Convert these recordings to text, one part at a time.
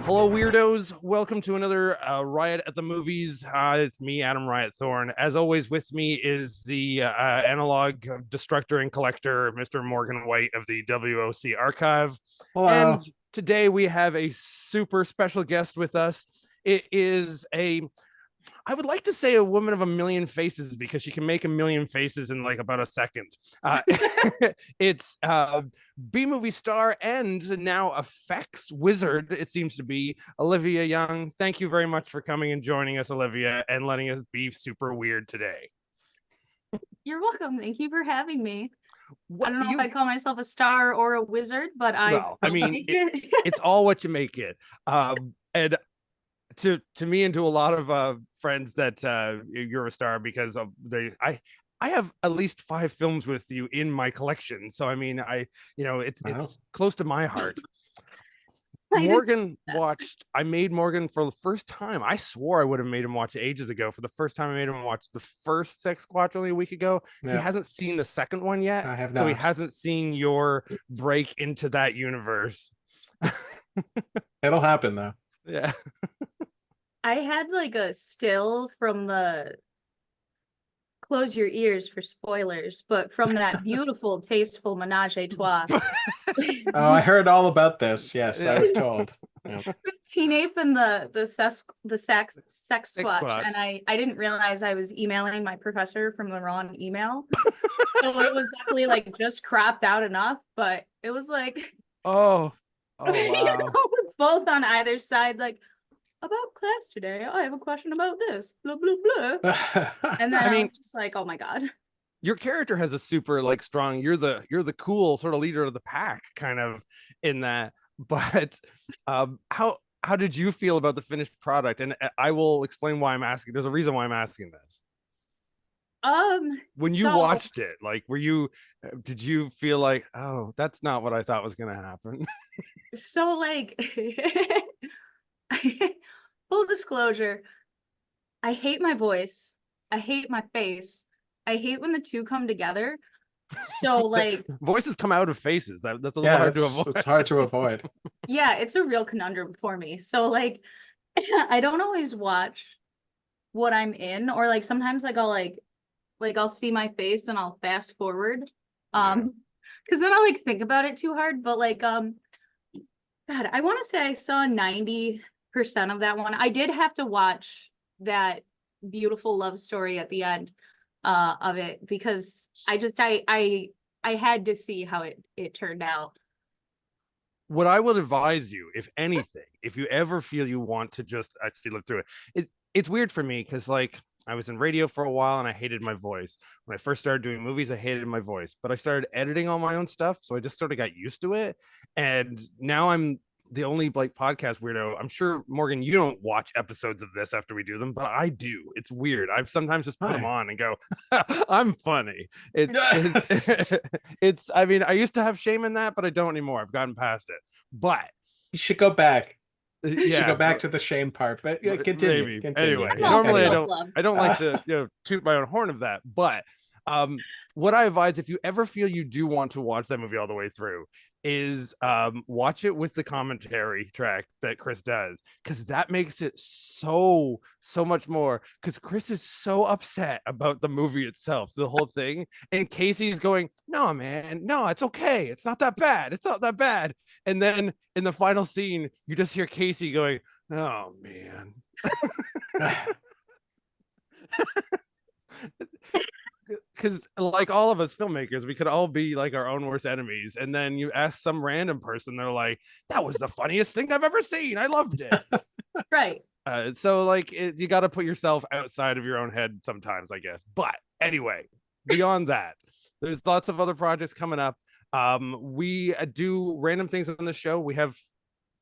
Hello, weirdos. Welcome to another Riot at the Movies. It's me, Adam Riot Thorne. As always, with me is the analog destructor and collector, Mr. Morgan White of the WOC Archive. Hello. And today we have a super special guest with us. It is I would like to say a woman of a million faces because she can make a million faces in like about a second. It's B-movie star and now effects wizard, it seems to be, Olivia Young. Thank you very much for coming and joining us, Olivia, and letting us be super weird today. You're welcome. Thank you for having me. What I don't know you if I'd call myself a star or a wizard, but I mean, it's all what you make it. And to me and to a lot of friends that you're a star because of I have at least 5 films with you in my collection, so I mean it's close to my heart. I made Morgan for the first time. I swore I would have made him watch ages ago. For the first time I made him watch the first Sexsquatch only a week ago. He hasn't seen the second one yet. I have not. So he hasn't seen your break into that universe. It'll happen though. Yeah. I had like a still from the close your ears for spoilers, but from that beautiful, tasteful menage a trois. Oh, I heard all about this. Yes, I was told. Yeah. Teen Ape and the sex squatch, Squatch. and I didn't realize I was emailing my professor from the wrong email. So it was definitely like just cropped out enough, but it was like Oh wow. With both on either side, like, about class today, I have a question about this, blah blah blah. And then I was just like, oh my god. Your character has a super like strong, you're the cool sort of leader of the pack kind of in that. But how did you feel about the finished product? And I will explain why I'm asking. There's a reason why I'm asking this. When you watched it, like, did you feel like, oh, that's not what I thought was gonna happen? So like full disclosure, I hate my voice, I hate my face, I hate when the two come together. So like voices come out of faces. That's a little hard to avoid. It's hard to avoid. Yeah, it's a real conundrum for me. So like I don't always watch what I'm in, or like sometimes like I'll see my face and I'll fast forward. Because then I'll like think about it too hard. But like God, I want to say I saw 90% of that one. I did have to watch that beautiful love story at the end of it because I had to see how it turned out. What I would advise you, if anything, if you ever feel you want to just actually look through it's weird for me because like I was in radio for a while and I hated my voice. When I first started doing movies, I hated my voice, but I started editing all my own stuff. So I just sort of got used to it. And now I'm the only like podcast weirdo. I'm sure, Morgan, you don't watch episodes of this after we do them, but I do. It's weird. I've sometimes just put them on and go, I'm funny. It's I mean, I used to have shame in that, but I don't anymore. I've gotten past it. But you should go back. Yeah, you should go back to the shame part, but continue. Anyway, normally I don't like to toot my own horn of that, but what I advise, if you ever feel you do want to watch that movie all the way through, is watch it with the commentary track that Chris does, because that makes it so much more, because Chris is so upset about the movie itself, the whole thing, and Casey's going, no man, no, it's okay, it's not that bad, and then in the final scene you just hear Casey going, oh man. Because like all of us filmmakers, we could all be like our own worst enemies, and then you ask some random person, they're like, that was the funniest thing I've ever seen, I loved it. Right. So like you got to put yourself outside of your own head sometimes, I guess. But anyway, beyond that, there's lots of other projects coming up. We do random things on the show. We have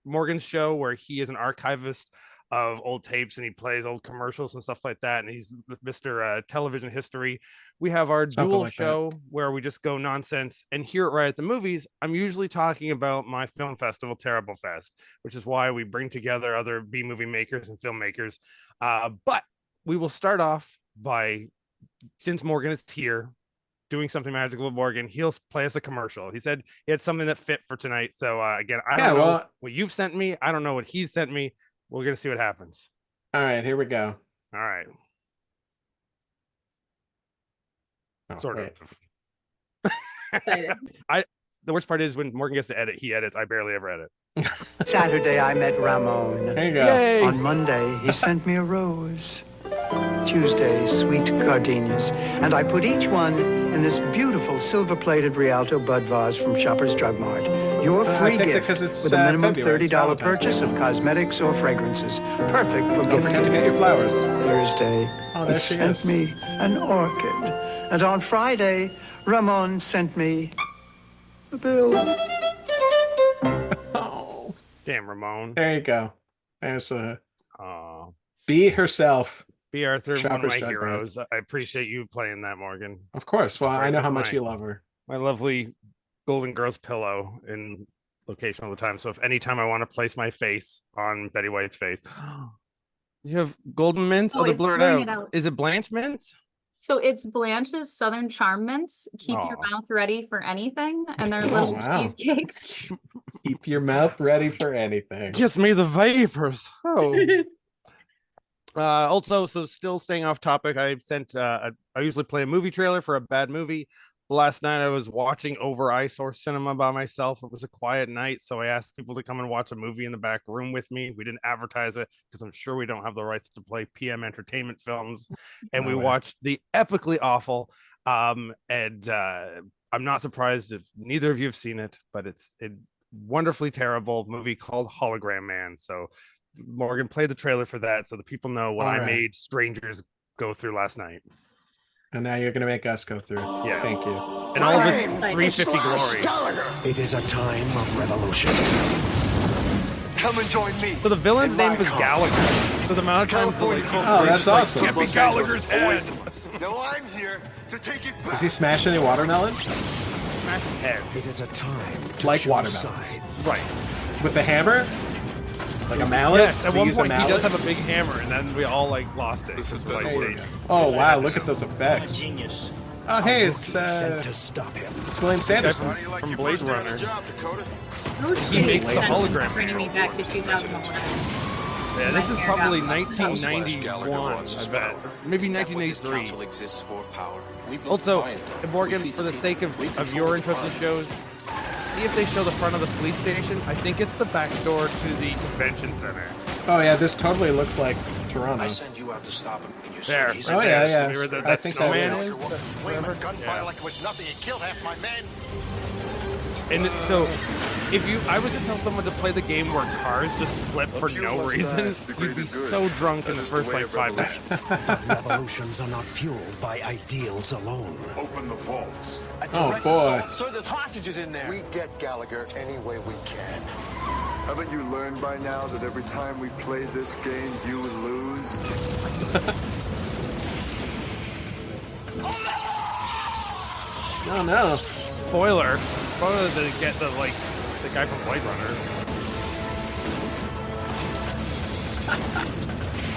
Morgan's show where he is an archivist of old tapes and he plays old commercials and stuff like that, and he's Mr. Television History. We have our dual show where we just go nonsense, and here at Right at the Movies, I'm usually talking about my film festival, Terriblefest, which is why we bring together other B-movie makers and filmmakers. But we will start off by, since Morgan is here, doing something magical with Morgan, he'll play us a commercial. He said he had something that fit for tonight. So again, I don't know what you've sent me. I don't know what he's sent me. We're gonna see what happens. All right, here we go. All right. Oh, Sort wait. of. The worst part is when Morgan gets to edit, he edits. I barely ever edit. Saturday, I met Ramon. There you go. Yay! On Monday, he sent me a rose. Tuesday, sweet gardenias. And I put each one in this beautiful silver-plated Rialto bud vase from Shoppers Drug Mart. Your free gift it's with a minimum February. $30 purchase of cosmetics or fragrances. Perfect for Don't forget to get your flowers. Thursday, Oh, there he she sent is. me an orchid. And on Friday, Ramon sent me a bill. Oh, Damn, Ramon. there you go. There's Oh, Be herself. B. Arthur, one of Shoppers my Drug Mart. heroes. I appreciate you playing that, Morgan. Of course. Well, I Right, know that's how much mine. you love her. My lovely Golden Girls pillow in location all the time. So if anytime I want to place my face on Betty White's face, you have golden mints. Oh, Oh, they're it's blurred blurring out. it out. Is it Blanche mints? So it's Blanche's Southern Charm Mints. Keep your Aw. mouth ready for anything. And they're little wow. cheesecakes. Keep your mouth ready for anything. Kiss me the vapors. Oh. Also, so still staying off topic, I sent I usually play a movie trailer for a bad movie. Last night I was watching over Eyesore Cinema by myself. It was a quiet night, so I asked people to come and watch a movie in the back room with me. We didn't advertise it because I'm sure we don't have the rights to play PM Entertainment films. And we No way. watched the epically awful I'm not surprised if neither of you have seen it, but it's a wonderfully terrible movie called Hologram Man. So Morgan, play the trailer for that so the people know what All I right. made strangers go through last night. And now you're going to make us go through. Yeah. Thank you. And all of its Right. 350 glory. It is a time of revolution. Come and join me. So the villain's in my name was cause. Gallagher. So the amount of times the like, Oh, that's awesome. can't be Gallagher's head. Now I'm here to take it back. Does he smash any watermelons? Smash his head. It is a time to Like choose watermelon. sides. Right. With a hammer? Like a mallet? Yes, at Does he one use a point he does mallet? have a big hammer, and then we all like lost it. This has Like, been they- work. Oh, wow. Look at those effects. Genius. Oh, hey, it's Sent to stop him. William guy Sanderson. from Blade Runner. No He makes the shit. hologram Bringing me man. back to 2011. Yeah, this is probably Gallagher 1991, wants I his bet. power. Maybe Is that what this 1983. council exists for, power? Also, Morgan, for the sake of your interest in shows, see if they show the front of the police station. I think it's the back door to the convention center. Oh, yeah, this totally looks like Toronto. I send you out to stop him. And you There. say he's Oh, right yeah, there. yeah. Remember that, I that think snowman that is? Flaming gunfire like it was nothing. It killed half my men. And so, if I was to tell someone to play the game where cars just flip for no reason, you'd be so drunk in the first like 5 minutes. Revolutions are not fueled by ideals alone. Open the vault. Oh, boy. Sir, there's hostages in there. We get Gallagher any way we can. Haven't you learned by now that every time we play this game, you lose? Oh, no. Spoiler to get the guy from Blade Runner.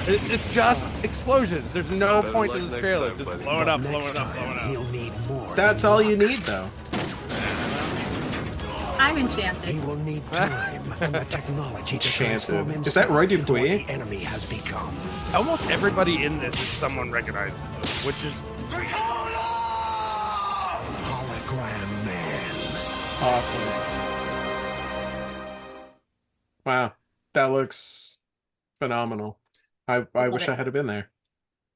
It's just explosions. There's no Better point luck to this next trailer. time, Just buddy. blow it up, blow Next it up, blow it time, up. he'll need more. That's all you need, though. I'm He enchanted. will need time and the technology to Enchanted. transform himself Is that Roy into what Dupuis? the enemy has become. Almost everybody in this is someone recognized, which is Hologram Man. Awesome. Wow. That looks phenomenal. I wish I had been there.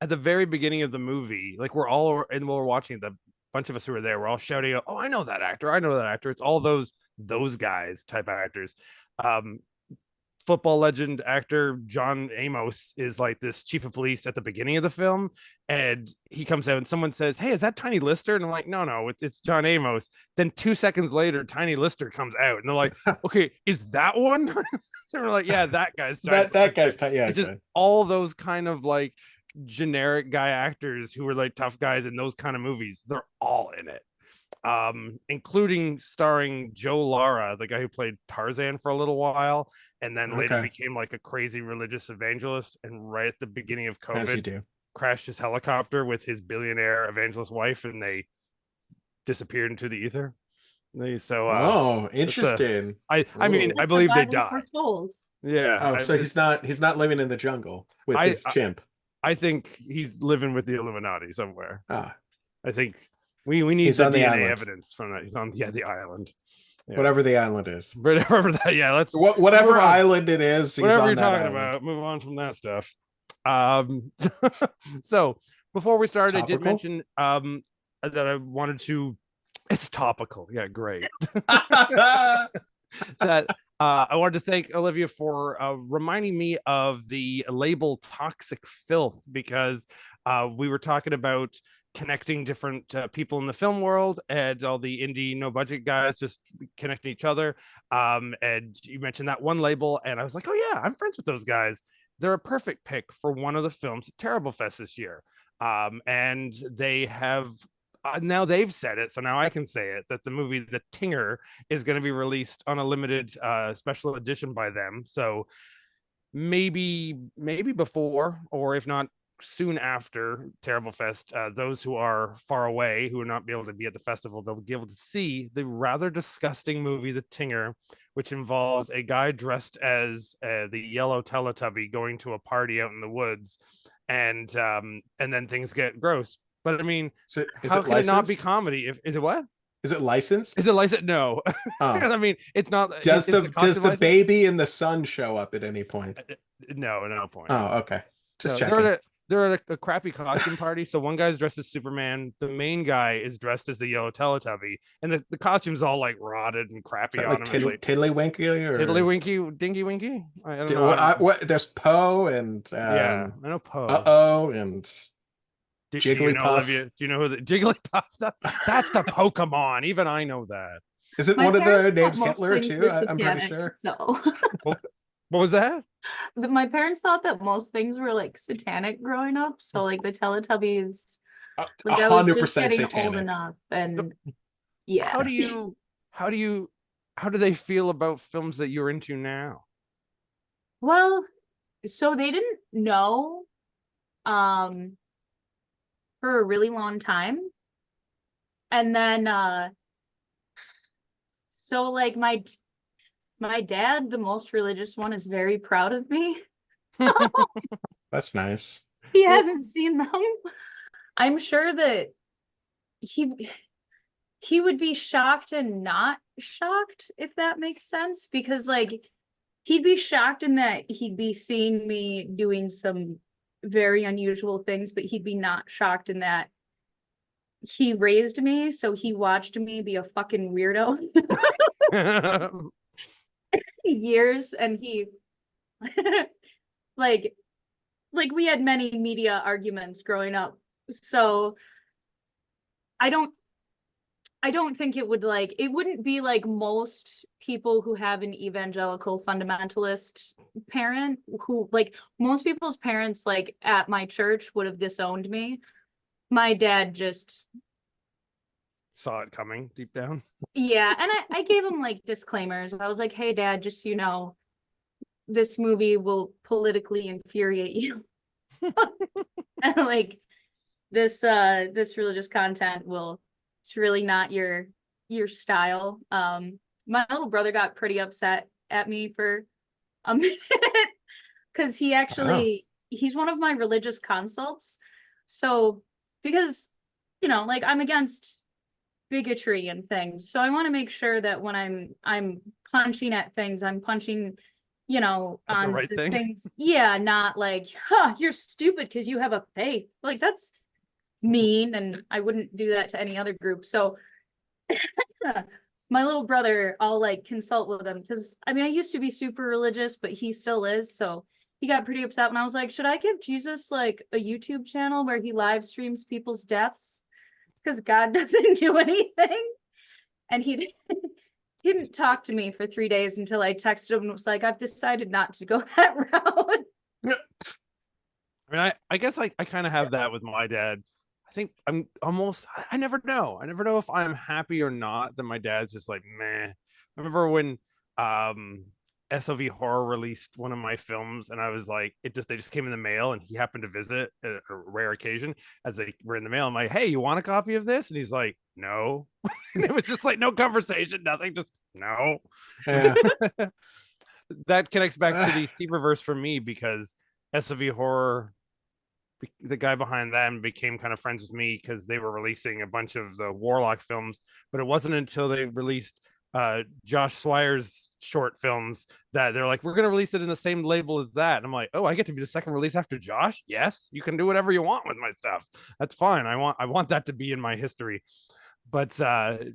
at the very beginning of the movie. Like we're watching the bunch of us who were there. We're all shouting, "Oh, I know that actor! I know that actor!" It's all those guys type actors. Football legend actor John Amos is like this chief of police at the beginning of the film, and he comes out and someone says, "Hey, is that Tiny Lister?" And I'm like, no, it's John Amos. Then 2 seconds later, Tiny Lister comes out, and they're like, "Okay, is that one?" So we're like, "Yeah, that guy's that guy's yeah. it's just all those kind of like generic guy actors who were like tough guys in those kind of movies. They're all in it, including starring Joe Lara, the guy who played Tarzan for a little while and then later became like a crazy religious evangelist, and right at the beginning of COVID crashed his helicopter with his billionaire evangelist wife, and they disappeared into the ether. So Oh, interesting. I mean, Whoa. I believe they Survival die. foretold. Yeah. Oh, so he's not living in the jungle with his chimp. I think he's living with the Illuminati somewhere. Ah, I think we need He's the on the DNA island. evidence from that. He's on the island. Yeah. Whatever the island is. Whatever that. Yeah, let's Whatever island it is. He's whatever on you're that talking island. about. Move on from that stuff. So before we started, I did mention that I wanted to. It's topical. Yeah, great. That I wanted to thank Olivia for reminding me of the label Toxic Filth, because we were talking about connecting different people in the film world and all the indie no budget guys just connecting each other. And you mentioned that one label, and I was like, oh yeah, I'm friends with those guys. They're a perfect pick for one of the films at Terriblefest this year. And they have now they've said it, so now I can say it, that the movie The Tinger is going to be released on a limited special edition by them. So maybe before, or if not soon after Terriblefest, those who are far away, who will not be able to be at the festival, they'll be able to see the rather disgusting movie The Tinger, which involves a guy dressed as the yellow Teletubby going to a party out in the woods, and then things get gross. But I mean, how can it not be comedy? Is it what? Is it licensed? Is it licensed? No. Oh. I mean, it's not. Does the licensed? baby and the son show up at any point? No point. Oh, okay. Just no, checking. They're at a crappy costume party. So one guy's dressed as Superman. The main guy is dressed as the yellow Teletubby, and the costume's all like rotted and crappy on him. Tiddlywinky or Tiddlywinky, Dinky Winky. I don't know. What? There's Poe and yeah, I know Poe. And do you know, Olivia? Do you know who the Jigglypuff? That's the Pokemon. Even I know that. Isn't one of the names Hitler too? I'm pretty sure. So what was that? My parents thought that most things were like satanic growing up. So like the Teletubbies, like 100% getting satanic. old enough, and yeah. How do they feel about films that you're into now? Well, so they didn't know for a really long time. And then so like my dad, the most religious one, is very proud of me. That's nice. He hasn't seen them. I'm sure that he would be shocked and not shocked, if that makes sense, because like he'd be shocked in that he'd be seeing me doing some very unusual things, but he'd be not shocked in that he raised me, so he watched me be a fucking weirdo years, and he like we had many media arguments growing up, so I don't think it wouldn't be like most people who have an evangelical fundamentalist parent, who like most people's parents like at my church would have disowned me. My dad just saw it coming deep down. Yeah, and I gave him like disclaimers. I was like, hey Dad, just so you know, this movie will politically infuriate you. And like this religious content it's really not your style. My little brother got pretty upset at me for a minute because he actually he's one of my religious consults. So because like I'm against bigotry and things, so I want to make sure that when I'm punching at things, I'm punching on the right things, not like, you're stupid because you have a faith. Like that's mean, and I wouldn't do that to any other group. So my little brother, I'll like consult with him because I used to be super religious, but he still is. So he got pretty upset when I was like, should I give Jesus like a YouTube channel where he live streams people's deaths? Because God doesn't do anything. And he didn't talk to me for 3 days until I texted him and was like, I've decided not to go that route. I guess I kind of have that with my dad. I think I'm almost, I never know. I never know if I'm happy or not that my dad's just like, meh. I remember when SOV Horror released one of my films, and I was like, they just came in the mail, and he happened to visit at a rare occasion as they were in the mail. I'm like, hey, you want a copy of this? And he's like, no. And it was just like no conversation, nothing, just no. Yeah. That connects back to the Seaververse for me, because SOV Horror, the guy behind them, became kind of friends with me because they were releasing a bunch of the Warlock films, but it wasn't until they released Josh Swire's short films that they're like, we're going to release it in the same label as that. And I'm like, oh, I get to be the second release after Josh? Yes, you can do whatever you want with my stuff. That's fine. I want that to be in my history. But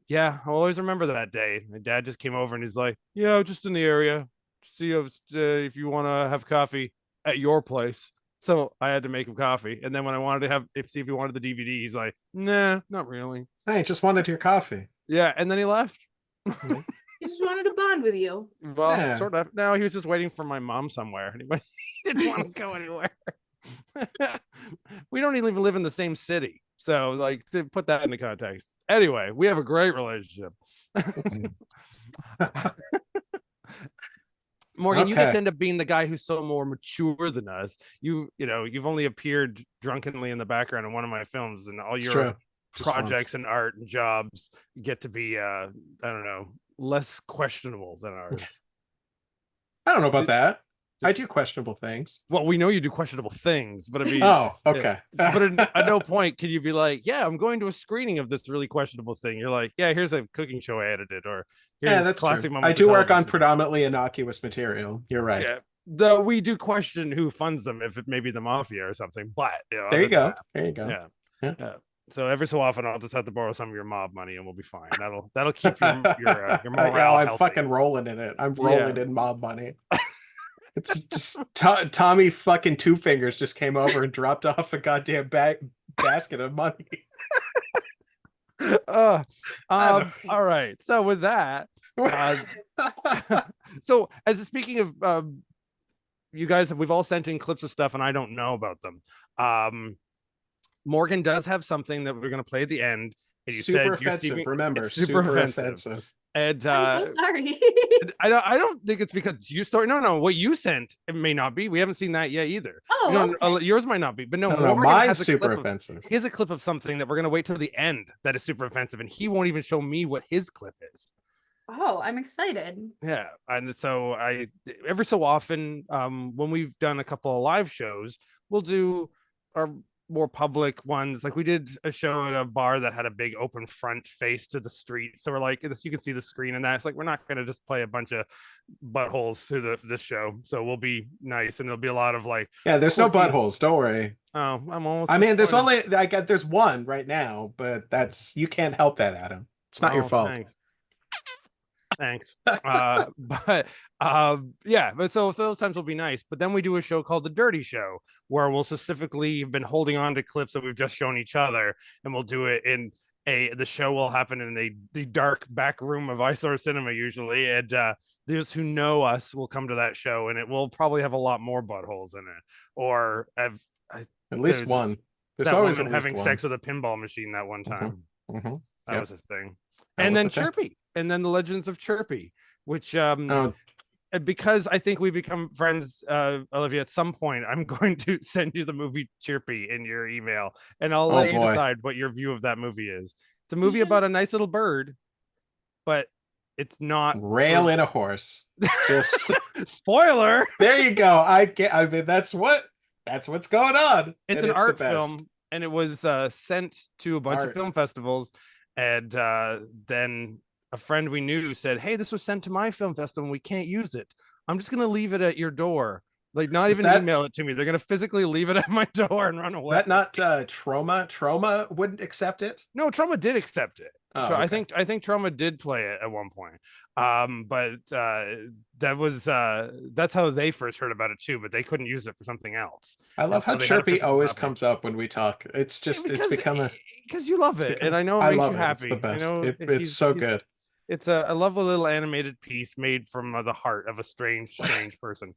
yeah, I'll always remember that day. My dad just came over and he's like, yeah, just in the area, see if you want to have coffee at your place. So I had to make him coffee. And then when I wanted to see if he wanted the DVD, he's like, nah, not really. I just wanted your coffee. Yeah. And then he left. He just wanted to bond with you. Well, Yeah. sort of. No, he was just waiting for my mom somewhere. He didn't want to go anywhere. We don't even live in the same city. So, like, to put that into context. Anyway, we have a great relationship. Morgan, you get to end up being the guy who's so more mature than us. You've only appeared drunkenly in the background in one of my films, and all your projects and art and jobs get to be I don't know, less questionable than ours. I don't know about that. I do questionable things. Well, we know you do questionable things, but I mean, oh, okay. But at no point can you be like, yeah, I'm going to a screening of this really questionable thing. You're like, yeah, here's a cooking show I edited, or here's that's classic true. moments. I do of work on television. predominantly innocuous material. You're right. Yeah, though we do question who funds them, if it may be the mafia or something. But there you go. There you go. Yeah. So every so often, I'll just have to borrow some of your mob money, and we'll be fine. That'll keep your morale I'm healthy. fucking rolling in it. I'm rolling in mob money. It's just Tommy fucking Two Fingers just came over and dropped off a goddamn basket of money. All right. So with that, so speaking of you guys, we've all sent in clips of stuff, and I don't know about them. Morgan does have something that we're going to play at the end. And you super said offensive. Remember, super offensive. And I'm so sorry. I don't think it's because you started. No, what you sent, it may not be. We haven't seen that yet either. Oh, okay. Yours might not be, but no, mine's super offensive. He has a clip of something that we're gonna wait till the end that is super offensive, and he won't even show me what his clip is. Oh, I'm excited. Yeah, and so every so often, when we've done a couple of live shows, we'll do our more public ones. Like we did a show at a bar that had a big open front face to the street, so we're like, you can see the screen, and that's like, we're not going to just play a bunch of buttholes through this show. So we'll be nice, and there'll be a lot of like, yeah, there's no buttholes, don't worry. Oh, I'm almost, I mean, there's one right now, but you can't help that, Adam. It's not your fault. Thanks. But so those times will be nice. But then we do a show called The Dirty Show, where we'll specifically have been holding on to clips that we've just shown each other, and we'll do it in the show will happen in the dark back room of Eyesore Cinema usually, and those who know us will come to that show, and it will probably have a lot more buttholes in it, or at least one. There's that always woman having sex with a pinball machine that one time. That was his thing. And then Chirpy, and then the Legends of Chirpy, which because I think we become friends, Olivia, at some point I'm going to send you the movie Chirpy in your email, and I'll let you decide what your view of that movie is. It's a movie about a nice little bird, but it's not rail in a horse. Spoiler. There you go. I mean, that's what's going on. It's an art film, and it was sent to a bunch of film festivals, and then a friend we knew said, hey, this was sent to my film festival and we can't use it. I'm just going to leave it at your door. Like, not even email it to me. They're going to physically leave it at my door and run away. That not Trauma? Trauma wouldn't accept it? No, Trauma did accept it. Oh, okay. I think Trauma did play it at one point. But that was that's how they first heard about it too, but they couldn't use it for something else. I love how Chirpy always comes up when we talk. It's just it's become because you love it, and I know it makes you happy. It's the best. I know it's so good. It's a lovely little animated piece made from the heart of a strange person.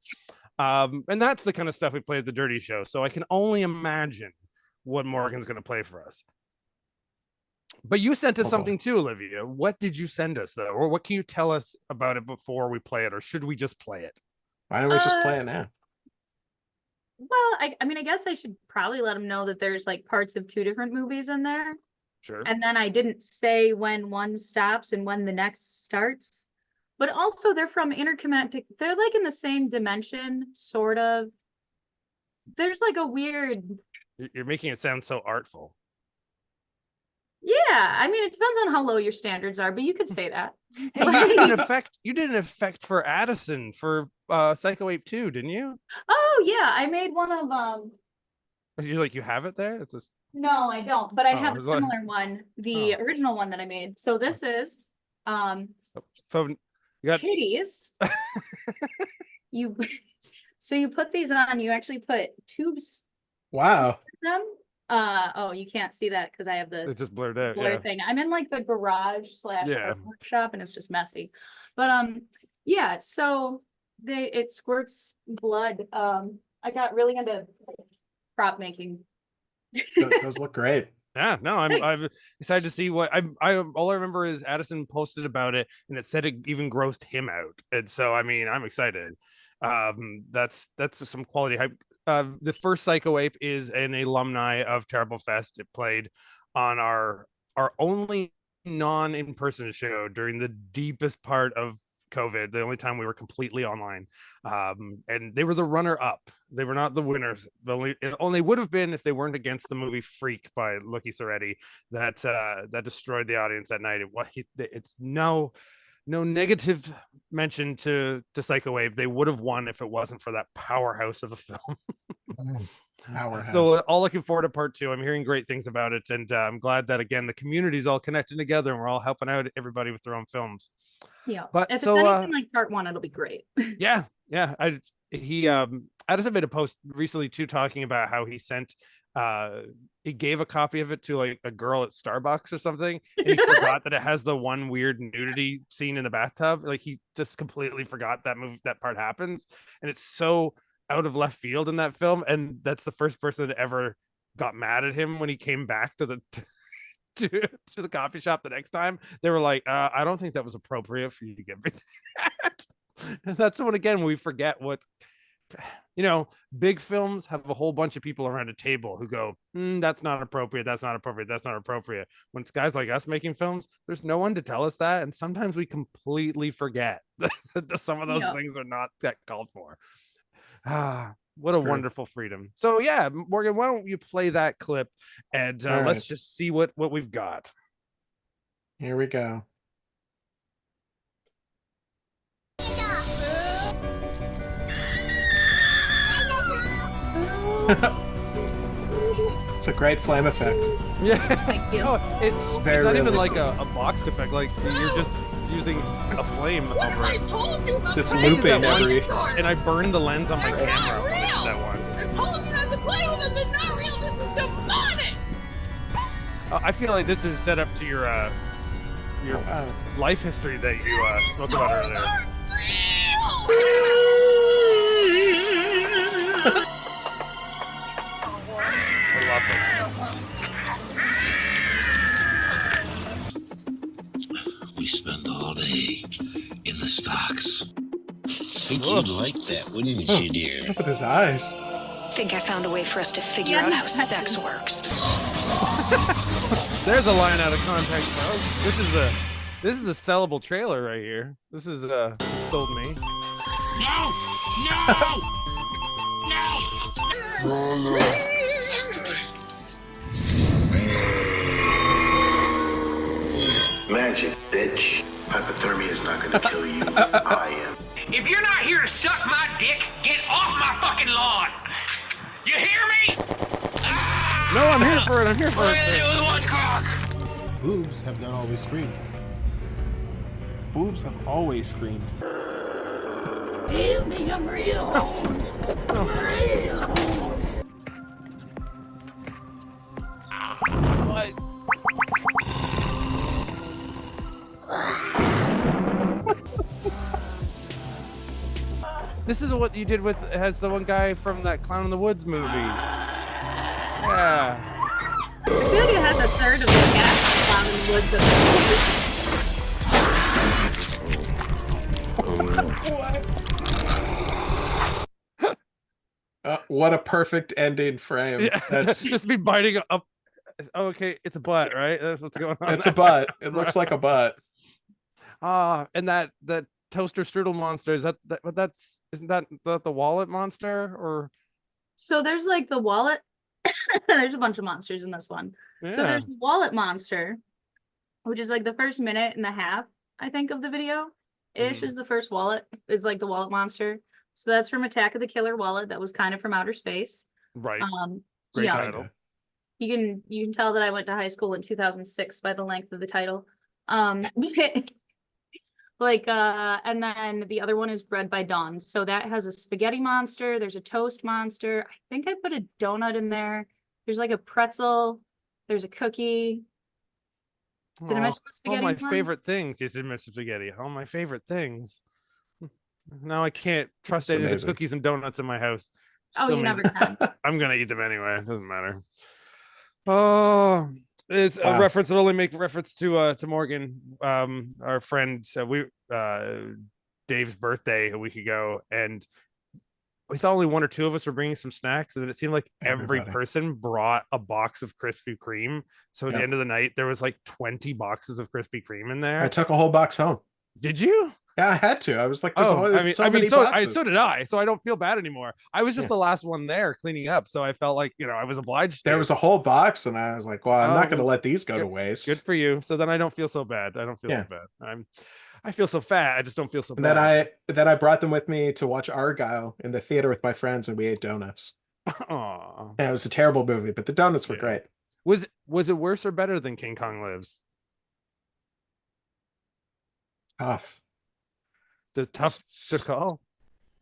And that's the kind of stuff we play at the Dirty Show. So I can only imagine what Morgan's going to play for us. But you sent us Uh-oh. something too, Olivia. What did you send us though? Or what can you tell us about it before we play it? Or should we just play it? Why don't we just play it now? Well, I mean, I guess I should probably let them know that there's like parts of 2 different movies in there. Sure. And then I didn't say when one stops and when the next starts. But also they're from interconnected. They're like in the same dimension, sort of. There's like a weird. You're making it sound so artful. Yeah, I mean, it depends on how low your standards are, but you could say that. Hey, you did an effect for Addison for Psycho Ape 2, didn't you? Oh yeah, I made one of You have it there? It's just No, I don't, but I have a it's like- similar one, the original one that I made. So this is phone. You got kitties. you so you put these on, you actually put tubes Wow. in them. Oh, you can't see that because I have the it just blurred out. blur Yeah. thing. I'm in like the garage / Yeah. workshop and it's just messy. But yeah, so it squirts blood. I got really into prop making. Those look great. Yeah, no, I'm Thanks. excited to see what I all I remember is Addison posted about it and it said it even grossed him out. And so I mean I'm excited. That's some quality hype. The first Psycho Ape is an alumni of Terriblefest. It played on our only non-in-person show during the deepest part of COVID, the only time we were completely online. And they were the runner-up. They were not the winners. It only would have been if they weren't against the movie Freak by Lucky Soretti that destroyed the audience that night. It's no negative mention to Psycho Ape. They would have won if it wasn't for that powerhouse of a film. Powerhouse. So all looking forward to part 2. I'm hearing great things about it, and I'm glad that again the community's all connected together and we're all helping out everybody with their own films. Yeah, But if so, it's anything like part 1, it'll be great. Yeah. Addison made a post recently too talking about how he gave a copy of it to like a girl at Starbucks or something, and he forgot that it has the one weird nudity scene in the bathtub. Like he just completely forgot that part happens, and it's so out of left field in that film. And that's the first person that ever got mad at him when he came back to the to the coffee shop the next time. They were like, I don't think that was appropriate for you to give me that. That's when again we forget what, big films have a whole bunch of people around a table who go, that's not appropriate, that's not appropriate, that's not appropriate. When it's guys like us making films, there's no one to tell us that, and sometimes we completely forget that some of those things are not that called for. What a wonderful freedom. So yeah, Morgan, why don't you play that clip and let's just see what we've got. Here we go. It's a great flame effect. Yeah. Thank you. It's not even like a boxed effect. Like you're just using a flame over I it. told you about It's playing with looping the every- dinosaurs. And I burned the lens on my They're camera not when I did real. that once. I told you not to play with them. They're not real. This is demonic. I feel like this is set up to your life history that you spoke about Dinosaurs earlier. aren't real. I love it. We spend all day in the stocks. Think you'd like that, wouldn't you, dear? What's up with his eyes? Think I found a way for us to figure out how sex works. There's a line out of context, though. This is the sellable trailer right here. This is sold me. No! No! No! Magic, bitch. Hypothermia is not gonna kill you. I am. If you're not here to suck my dick, get off my fucking lawn. You hear me? No, I'm here for it. I'm here for What it. are you gonna do with one cock? Boobs have not always screamed. Boobs have always screamed. Give me a real home. Real home. What? This is what you did with has the one guy from that Clown in the Woods movie. Yeah. I feel like it has a third of the cast Clown in woods of What a perfect ending frame. Yeah, That's just be biting up. Oh, okay, it's a butt, right? That's what's going on. it's a butt. It looks like a butt. And that toaster strudel monster, is isn't that the wallet monster? Or So there's like the wallet. There's a bunch of monsters in this one. yeah. So there's the wallet monster, which is like the first minute and a half, I think, of the video. Ish is the first wallet, is like the wallet monster. So that's from Attack of the Killer Wallet. That was kind of from outer space. Right. Great yeah. title. You can tell that I went to high school in 2006 by the length of the title. And then the other one is Bread by Dawn. So that has a spaghetti monster. There's a toast monster. I think I put a donut in there. There's like a pretzel. There's a cookie. Did I mention the spaghetti? All my one? favorite things. Yes, I mentioned spaghetti. All my favorite things. Now I can't trust any of the cookies and donuts in my house. Oh, you never can. I'm gonna eat them anyway. It doesn't matter. Oh, it's a reference. It only make reference to Morgan, our friend. Dave's birthday a week ago, and we thought only one or two of us were bringing some snacks, and then it seemed like every person brought a box of Krispy Kreme. So at the end of the night, there was like 20 boxes of Krispy Kreme in there. I took a whole box home. Did you? Yeah, I had to. I was like, so did I. So I don't feel bad anymore. I was just the last one there cleaning up, so I felt like I was obliged to. There was a whole box, and I was like, well, I'm not going to let these go to waste. Good for you. So then I don't feel so bad. I don't feel so bad. I feel so fat. I just don't feel so and bad. Then I brought them with me to watch Argyle in the theater with my friends, and we ate donuts. Aww. Yeah, it was a terrible movie, but the donuts were great. Was it worse or better than King Kong Lives? Tough. It's tough to call.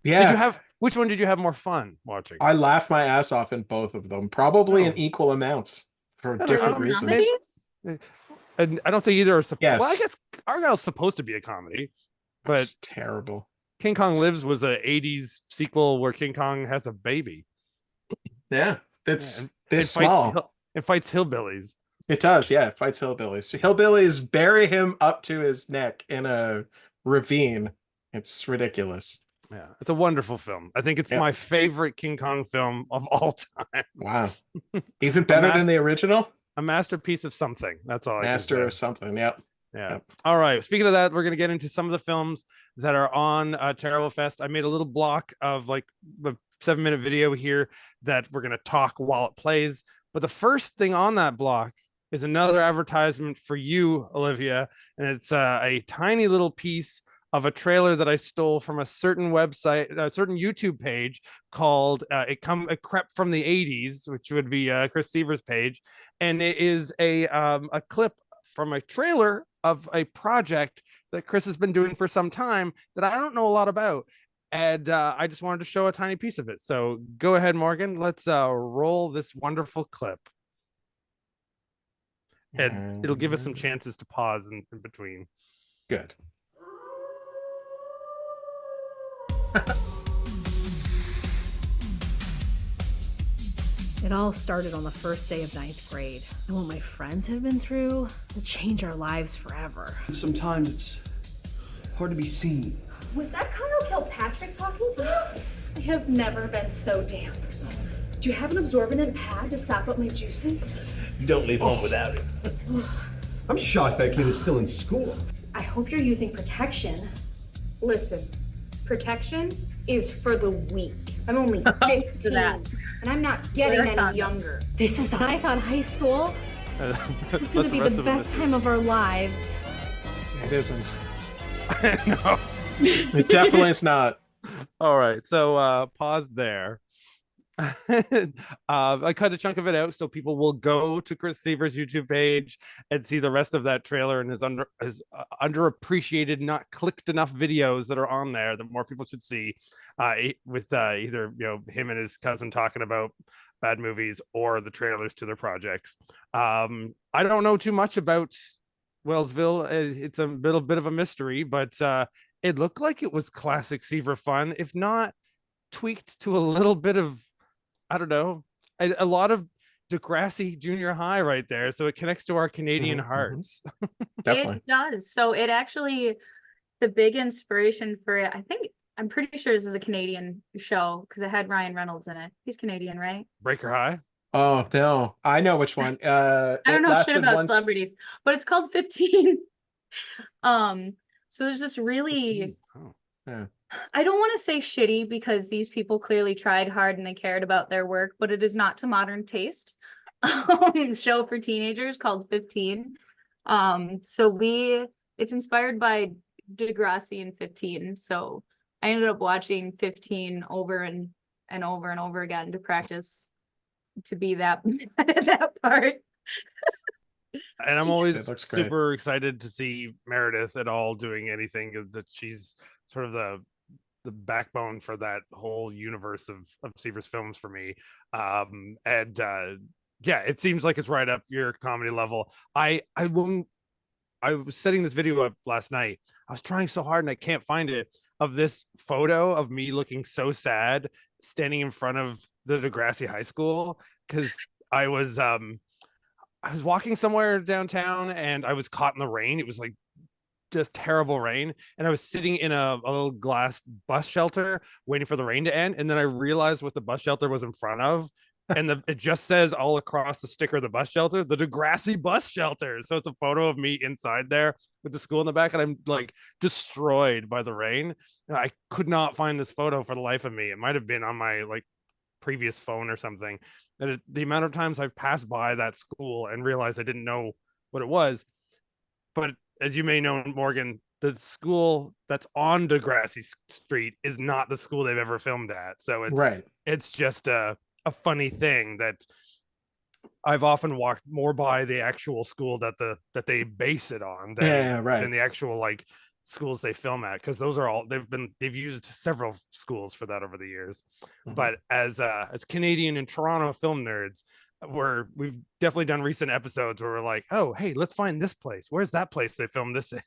Yeah. Which one did you have more fun watching? I laughed my ass off in both of them, probably in equal amounts for different reasons. And I don't think either are supposed. Yes. Well, I guess Argyle's supposed to be a comedy, but it's terrible. King Kong Lives was a 80s sequel where King Kong has a baby. Yeah, it's small. It fights hillbillies. It does, yeah. It fights hillbillies. Hillbillies bury him up to his neck in a ravine. It's ridiculous. Yeah, it's a wonderful film. I think it's my favorite King Kong film of all time. Wow. Even better than the original? A masterpiece of something. That's all I can say. Master of something, yep. Yeah. All right. Speaking of that, we're going to get into some of the films that are on Terriblefest. I made a little block of like a 7-minute video here that we're going to talk while it plays. But the first thing on that block is another advertisement for you, Olivia. And it's a tiny little piece of a trailer that I stole from a certain website, a certain YouTube page called it crept from the 80s, which would be Chris Seaver's page. And it is a clip from a trailer of a project that Chris has been doing for some time that I don't know a lot about. And I just wanted to show a tiny piece of it. So go ahead, Morgan. Let's roll this wonderful clip. And it'll give us some chances to pause in between. Good. It all started on the first day of 9th grade. And what my friends have been through will change our lives forever. Sometimes it's hard to be seen. Was that Conor Kilpatrick talking to you? I have never been so damp. Do you have an absorbent pad to sop up my juices? You don't leave home without it. I'm shocked that kid is still in school. I hope you're using protection. Listen, protection is for the weak. I'm only 15, and I'm not getting any younger. This is Icon High School. It's gonna be the best time of our lives. It isn't. No. It definitely is not. All right, so pause there. I cut a chunk of it out so people will go to Chris Seaver's YouTube page and see the rest of that trailer and his underappreciated, not clicked enough videos that are on there that more people should see, with either him and his cousin talking about bad movies or the trailers to their projects. I don't know too much about Wellsville. It's a little bit of a mystery, but it looked like it was classic Seaver fun, if not tweaked to a little bit of, I don't know, a lot of Degrassi Junior High right there. So it connects to our Canadian hearts. Definitely. It does. So it actually, the big inspiration for it, I'm pretty sure this is a Canadian show because it had Ryan Reynolds in it. He's Canadian, right? Breaker High. Oh no, I know which one. I don't know shit about celebrities, but it's called 15. So there's this really, Yeah. I don't want to say shitty because these people clearly tried hard and they cared about their work, but it is not to modern taste. Show for teenagers called 15. It's inspired by Degrassi and 15. So I ended up watching 15 over and over and over again to practice to be that that part. And I'm always super super excited to see Meredith at all doing anything that she's sort of the backbone for that whole universe of Seaver's films for me. Yeah, it seems like it's right up your comedy level. I was setting this video up last night. I was trying so hard and I can't find it, of this photo of me looking so sad standing in front of the Degrassi High School because I was walking somewhere downtown and I was caught in the rain. It was like just terrible rain, and I was sitting in a little glass bus shelter waiting for the rain to end, and then I realized what the bus shelter was in front of, and it just says all across the sticker of the bus shelter, the Degrassi bus shelter. So it's a photo of me inside there with the school in the back, and I'm like destroyed by the rain. And I could not find this photo for the life of me. It might have been on my like previous phone or something. And the amount of times I've passed by that school and realized I didn't know what it was. But as you may know, Morgan, the school that's on Degrassi Street is not the school they've ever filmed at. So it's just a funny thing that I've often walked more by the actual school that they base it on than the actual like schools they film at, because those are all they've used several schools for that over the years. But as Canadian and Toronto film nerds, we've definitely done recent episodes where we're like, oh hey, let's find this place. Where's that place they filmed this in?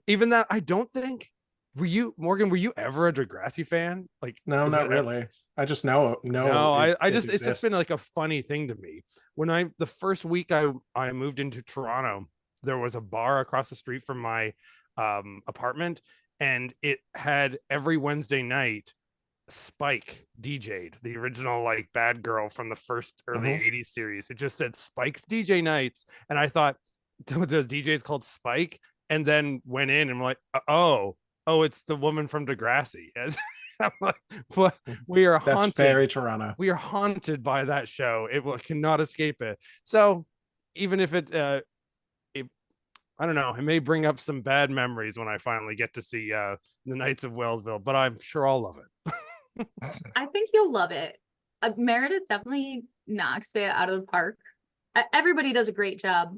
Even that, I don't think, Morgan, were you ever a Degrassi fan? Like, no, not really. I just know. No, it's just been like a funny thing to me. When the first week I moved into Toronto, there was a bar across the street from my apartment, and it had every Wednesday night Spike DJ'd, the original like bad girl from the first early 80s series. It just said Spike's DJ nights, and I thought, those DJs called Spike, and then went in and I'm like, oh, it's the woman from Degrassi. I'm like, but we are haunted. That's very Toronto. We are haunted by that show. It cannot escape it. So even if I don't know, it may bring up some bad memories when I finally get to see the Knights of Wellsville, but I'm sure I'll love it. I think you'll love it. Meredith definitely knocks it out of the park. Everybody does a great job.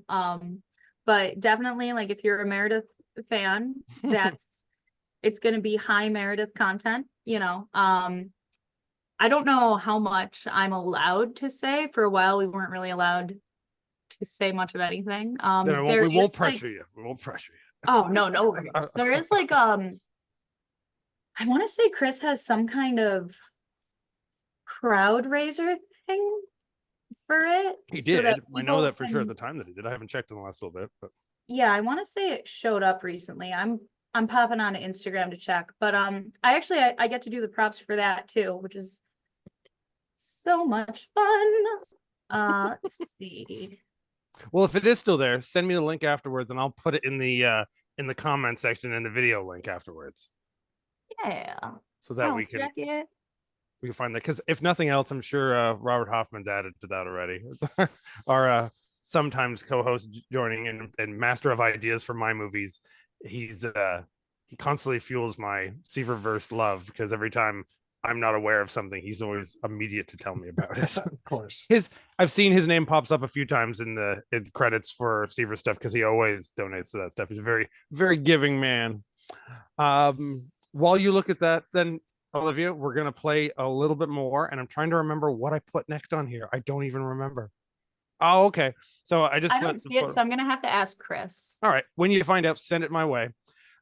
But definitely, like, if you're a Meredith fan, it's going to be high Meredith content, you know. I don't know how much I'm allowed to say. For a while, we weren't really allowed to say much of anything. We won't pressure you. We won't pressure you. Oh, no. There is like, I want to say Chris has some kind of crowd raiser thing for it. He did. I know that for sure at the time that he did. I haven't checked in the last little bit, but yeah, I want to say it showed up recently. I'm popping on Instagram to check, but I get to do the props for that too, which is so much fun. Let's see. Well, if it is still there, send me the link afterwards, and I'll put it in the comment section and the video link afterwards. Yeah. So that we can find that, because if nothing else, I'm sure Robert Hoffman's added to that already. Our sometimes co-host joining and master of ideas for my movies. He constantly fuels my Seaververse love, because every time I'm not aware of something, he's always immediate to tell me about it. Of course. I've seen his name pops up a few times in the credits for Seaver stuff, because he always donates to that stuff. He's a very, very giving man. While you look at that, then Olivia, we're gonna play a little bit more, and I'm trying to remember what I put next on here. I don't even remember. Oh, okay. So I don't see it, so I'm gonna have to ask Chris. All right. When you find out, send it my way.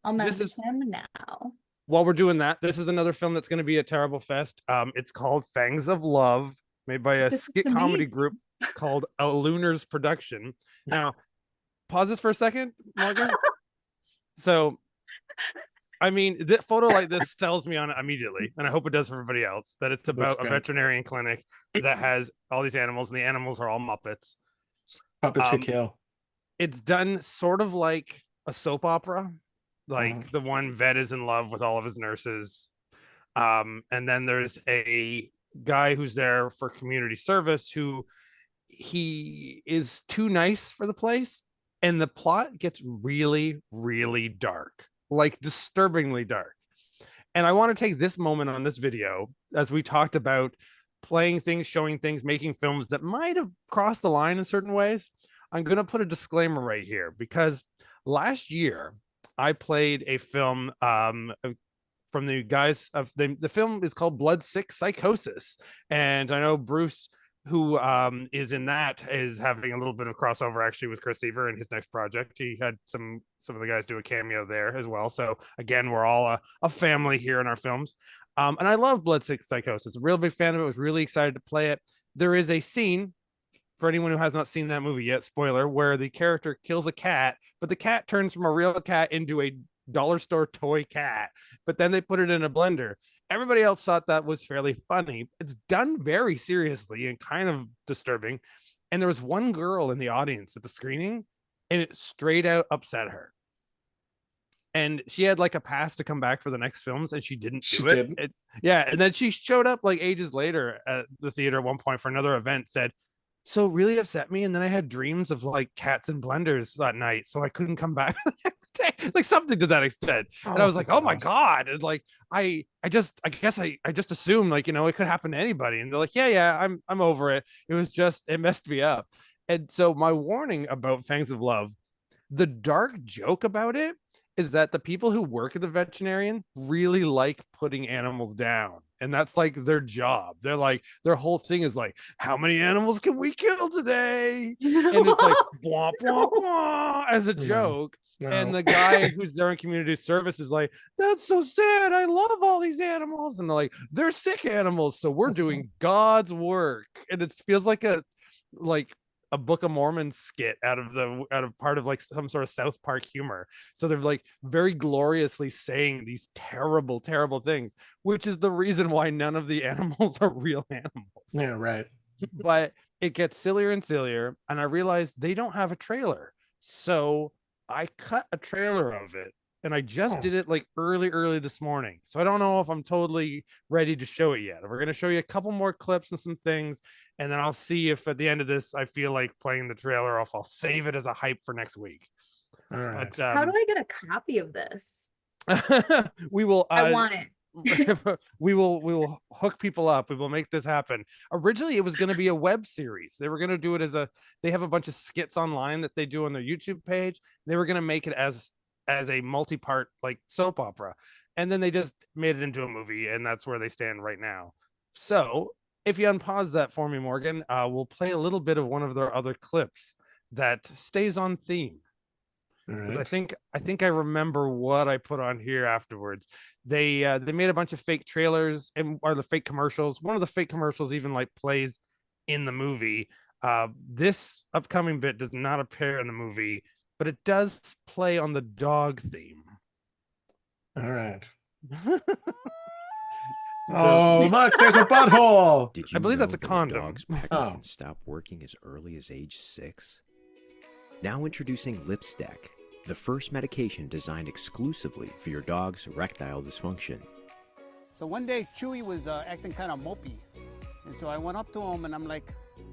I'll message him now. While we're doing that, this is another film that's going to be at Terriblefest. It's called Fangs of Love. made by a This is skit comedy amazing. group called A Lunar's Production. Now, pause this for a second, Morgan. So, I mean, the photo like this sells me on it immediately, and I hope it does for everybody else, that it's about a veterinarian clinic that has all these animals, and the animals are all Muppets. Puppets who kill. It's done sort of like a soap opera, like the one vet is in love with all of his nurses. And then there's a guy who's there for community service who he is too nice for the place, and the plot gets really, really dark, like disturbingly dark. And I want to take this moment on this video, as we talked about playing things, showing things, making films that might have crossed the line in certain ways. I'm going to put a disclaimer right here, because last year I played a film from the guys of the film is called Bloodsick Psychosis. And I know Bruce, who is in that, is having a little bit of crossover actually with Chris Seaver in his next project. He had some of the guys do a cameo there as well. So again, we're all a family here in our films. And I love Bloodsick Psychosis. A real big fan of it. Was really excited to play it. There is a scene, for anyone who has not seen that movie yet, spoiler, where the character kills a cat, but the cat turns from a real cat into a dollar store toy cat, but then they put it in a blender. Everybody else thought that was fairly funny. It's done very seriously and kind of disturbing. And there was one girl in the audience at the screening, and it straight out upset her. And she had like a pass to come back for the next films, and she didn't do it. Yeah. And then she showed up like ages later at the theater at one point for another event, said, so it really upset me. And then I had dreams of like cats and blenders that night, so I couldn't come back the next day. Like something to that extent. And I was like, oh my God. And like, I guess I just assumed, like, you know, it could happen to anybody. And they're like, yeah, I'm over it. It was just, it messed me up. And so my warning about Fangs of Love, the dark joke about it is that the people who work at the veterinarian really like putting animals down. And that's like their job. They're like, their whole thing is like, how many animals can we kill today? And it's like, blah, blah, blah, as a joke. No. And the guy who's there in community service is like, that's so sad. I love all these animals. And they're like, they're sick animals. So we're doing God's work. And it feels like a Book of Mormon skit out of part of like some sort of South Park humor. So they're like very gloriously saying these terrible, terrible things, which is the reason why none of the animals are real animals. Yeah, right. But it gets sillier and sillier, and I realized they don't have a trailer. So I cut a trailer of it, and I just did it like early this morning. So I don't know if I'm totally ready to show it yet. We're going to show you a couple more clips and some things, and then I'll see if at the end of this I feel like playing the trailer, or if I'll save it as a hype for next week. All right. But, how do I get a copy of this? We will. I want it. we will hook people up. We will make this happen. Originally, it was going to be a web series. They were going to do it they have a bunch of skits online that they do on their YouTube page. They were going to make it as a multi-part like soap opera, and then they just made it into a movie, and that's where they stand right now. So if you unpause that for me, Morgan, we'll play a little bit of one of their other clips that stays on theme. Right. I think I remember what I put on here afterwards. They made a bunch of fake trailers or the fake commercials. One of the fake commercials even like plays in the movie. This upcoming bit does not appear in the movie, but it does play on the dog theme. All right. Oh, look, there's a butthole. Did you I believe know that's a that condom. Dog's pecker can stop working as early as age 6? Now introducing Lipstack, the first medication designed exclusively for your dog's erectile dysfunction. So one day Chewy was acting kind of mopey, and so I went up to him and I'm like,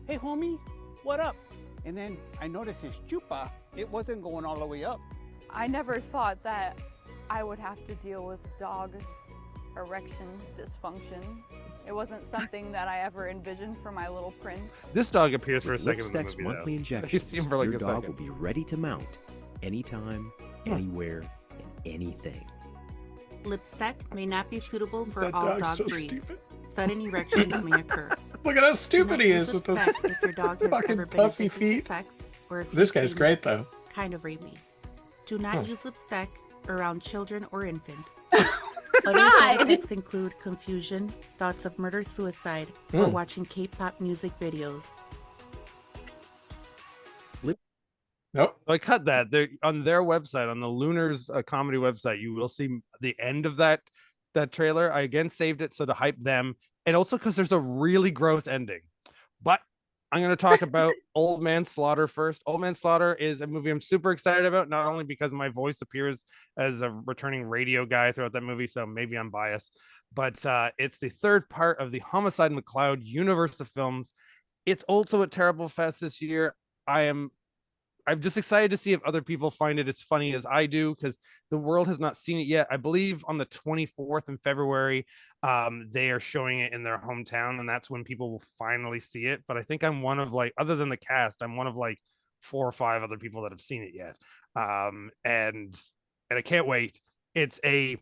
hey homie, what up? And then I noticed his chupa, it wasn't going all the way up. I never thought that I would have to deal with dog erection dysfunction. It wasn't something that I ever envisioned for my little prince. This dog appears for a With second in the Lipstack's movie, monthly though. injections, You see him for like your a dog second. will be ready to mount anytime, anywhere, and anything. Lipstack may not be suitable for That all dog's dog so breeds. stupid. Sudden erections may occur. Look at how stupid he is with those Lipstack if your dog has fucking ever been puffy addicted to feet. sex, or if This you've guy's seen great though. Kind of rapey. Do not use Lipstack around children or infants. Other side effects include confusion, thoughts of murder-suicide, or watching K-pop music videos. Nope. I cut that. They're on their website, on the Lunars comedy website. You will see the end of that trailer. I again saved it so to hype them, and also because there's a really gross ending. But I'm going to talk about Old Man Slaughter first. Old Man Slaughter is a movie I'm super excited about, not only because my voice appears as a returning radio guy throughout that movie, so maybe I'm biased, but it's the third part of the Homicide McCloud universe of films. It's also at Terriblefest this year. I'm just excited to see if other people find it as funny as I do, because the world has not seen it yet. I believe on the 24th in February, they are showing it in their hometown, and that's when people will finally see it. But I think I'm one of, like, other than the cast, I'm one of like 4 or 5 other people that have seen it yet. And I can't wait. It's a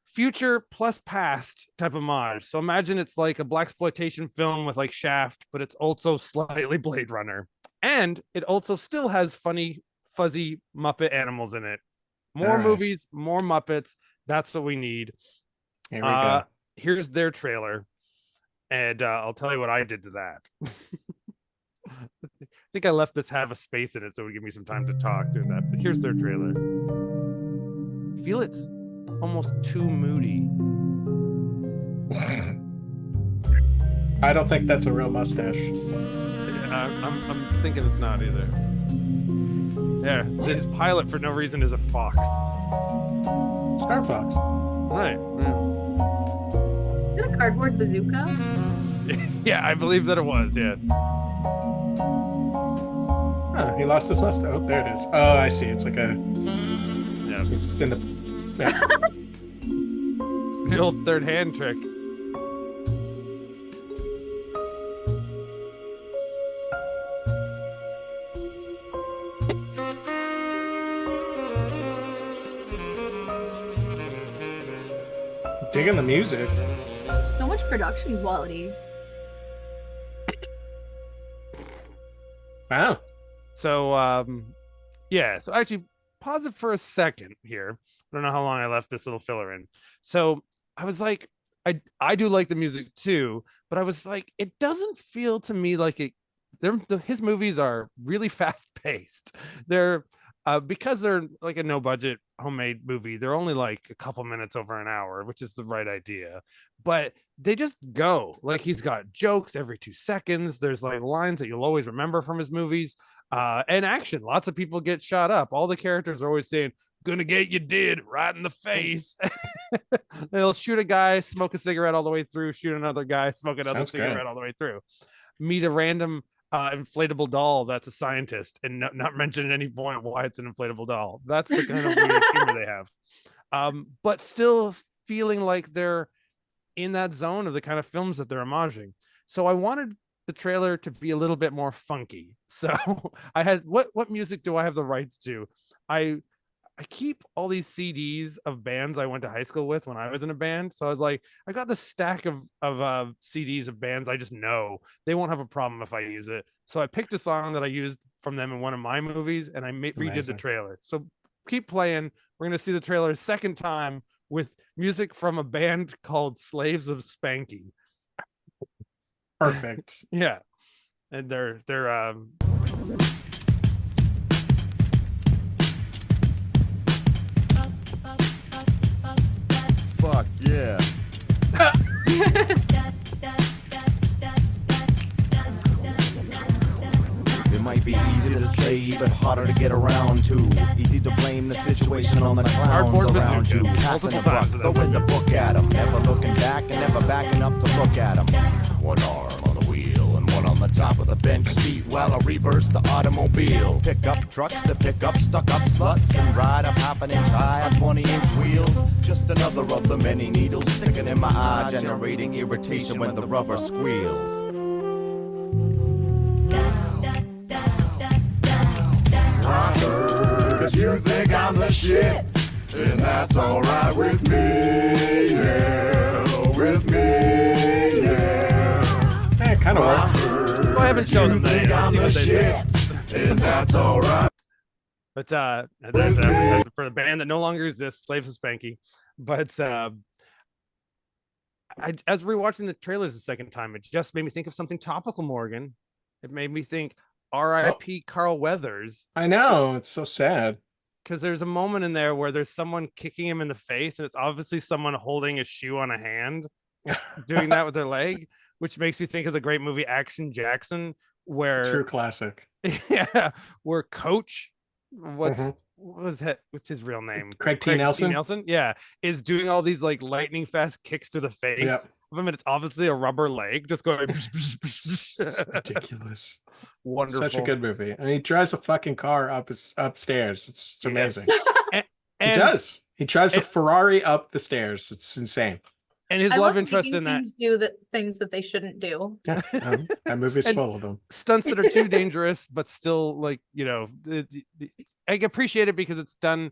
future plus past type of homage. So imagine it's like a blaxploitation film with like Shaft, but it's also slightly Blade Runner. And it also still has funny, fuzzy Muppet animals in it. More movies, more Muppets. That's what we need. Here we go. Here's their trailer. And I'll tell you what I did to that. I think I left this have a space in it so it would give me some time to talk during that. But here's their trailer. I feel it's almost too moody. I don't think that's a real mustache. I'm thinking it's not either. Yeah, this pilot for no reason is a fox. Star Fox. Right. Is it a cardboard bazooka? Yeah, I believe that it was, yes. Oh, he lost his mustache. Oh, there it is. Oh, I see. It's like a... Yeah. It's in the... Yeah. The old third hand trick. Digging the music. So much production quality. Wow. So yeah, so actually pause it for a second here. I don't know how long I left this little filler in. So I was like, I do like the music too, but I was like, it doesn't feel to me like it. His movies are really fast paced. They're because they're like a no budget homemade movie, they're only like a couple minutes over an hour, which is the right idea, but they just go. Like, he's got jokes every 2 seconds. There's like lines that you'll always remember from his movies, and action. Lots of people get shot up. All the characters are always saying, "Gonna get you dead right in the face." They'll shoot a guy, smoke a cigarette all the way through, shoot another guy, smoke another cigarette all the way through, meet a random inflatable doll that's a scientist, and not mention at any point why it's an inflatable doll. That's the kind of weird humor they have, but still feeling like they're in that zone of the kind of films that they're homaging. So I wanted the trailer to be a little bit more funky. So I had what music do I have the rights to? I keep all these CDs of bands I went to high school with when I was in a band. So I was like, I got this stack of CDs of bands I just know. They won't have a problem if I use it. So I picked a song that I used from them in one of my movies, and I redid the trailer. So keep playing. We're going to see the trailer a second time with music from a band called Slaves of Spanky. Perfect. Yeah. And they're Fuck yeah. It might be easy to say, but harder to get around to. Easy to blame the situation on the clowns around you. Passing the buck, throwing the book at them. Never looking back and never backing up to look at them. One arm on the wheel and one on the top of the bench seat while I reverse the automobile. Pick up trucks to pick up stuck up sluts and ride up half-inch high 20-inch wheels. Just another of the many needles sticking in my eye, generating irritation when the rubber squeals. Cause you think I'm the shit, and that's alright with me, yeah, with me, yeah. Yeah, it kind of works. Well, I haven't shown them that yet. See what they do. And that's alright. But for the band that no longer exists, Slaves of Spanky, But as rewatching the trailers the second time, it just made me think of something topical, Morgan. It made me think R.I.P. Carl Weathers. I know, it's so sad. Because there's a moment in there where there's someone kicking him in the face, and it's obviously someone holding a shoe on a hand, doing that with their leg, which makes me think of the great movie Action Jackson, where True classic. Yeah, where Coach, what's his real name? Craig T. Nelson? Nelson, yeah, is doing all these like lightning fast kicks to the face of him, and it's obviously a rubber leg just going. Ridiculous. Wonderful. Such a good movie. And he drives a fucking car upstairs. It's amazing. And he does. He drives a Ferrari up the stairs. It's insane. And his love interest in that do things that they shouldn't do. Yeah, that movie's full of them. Stunts that are too dangerous, but still, like, I appreciate it because it's done.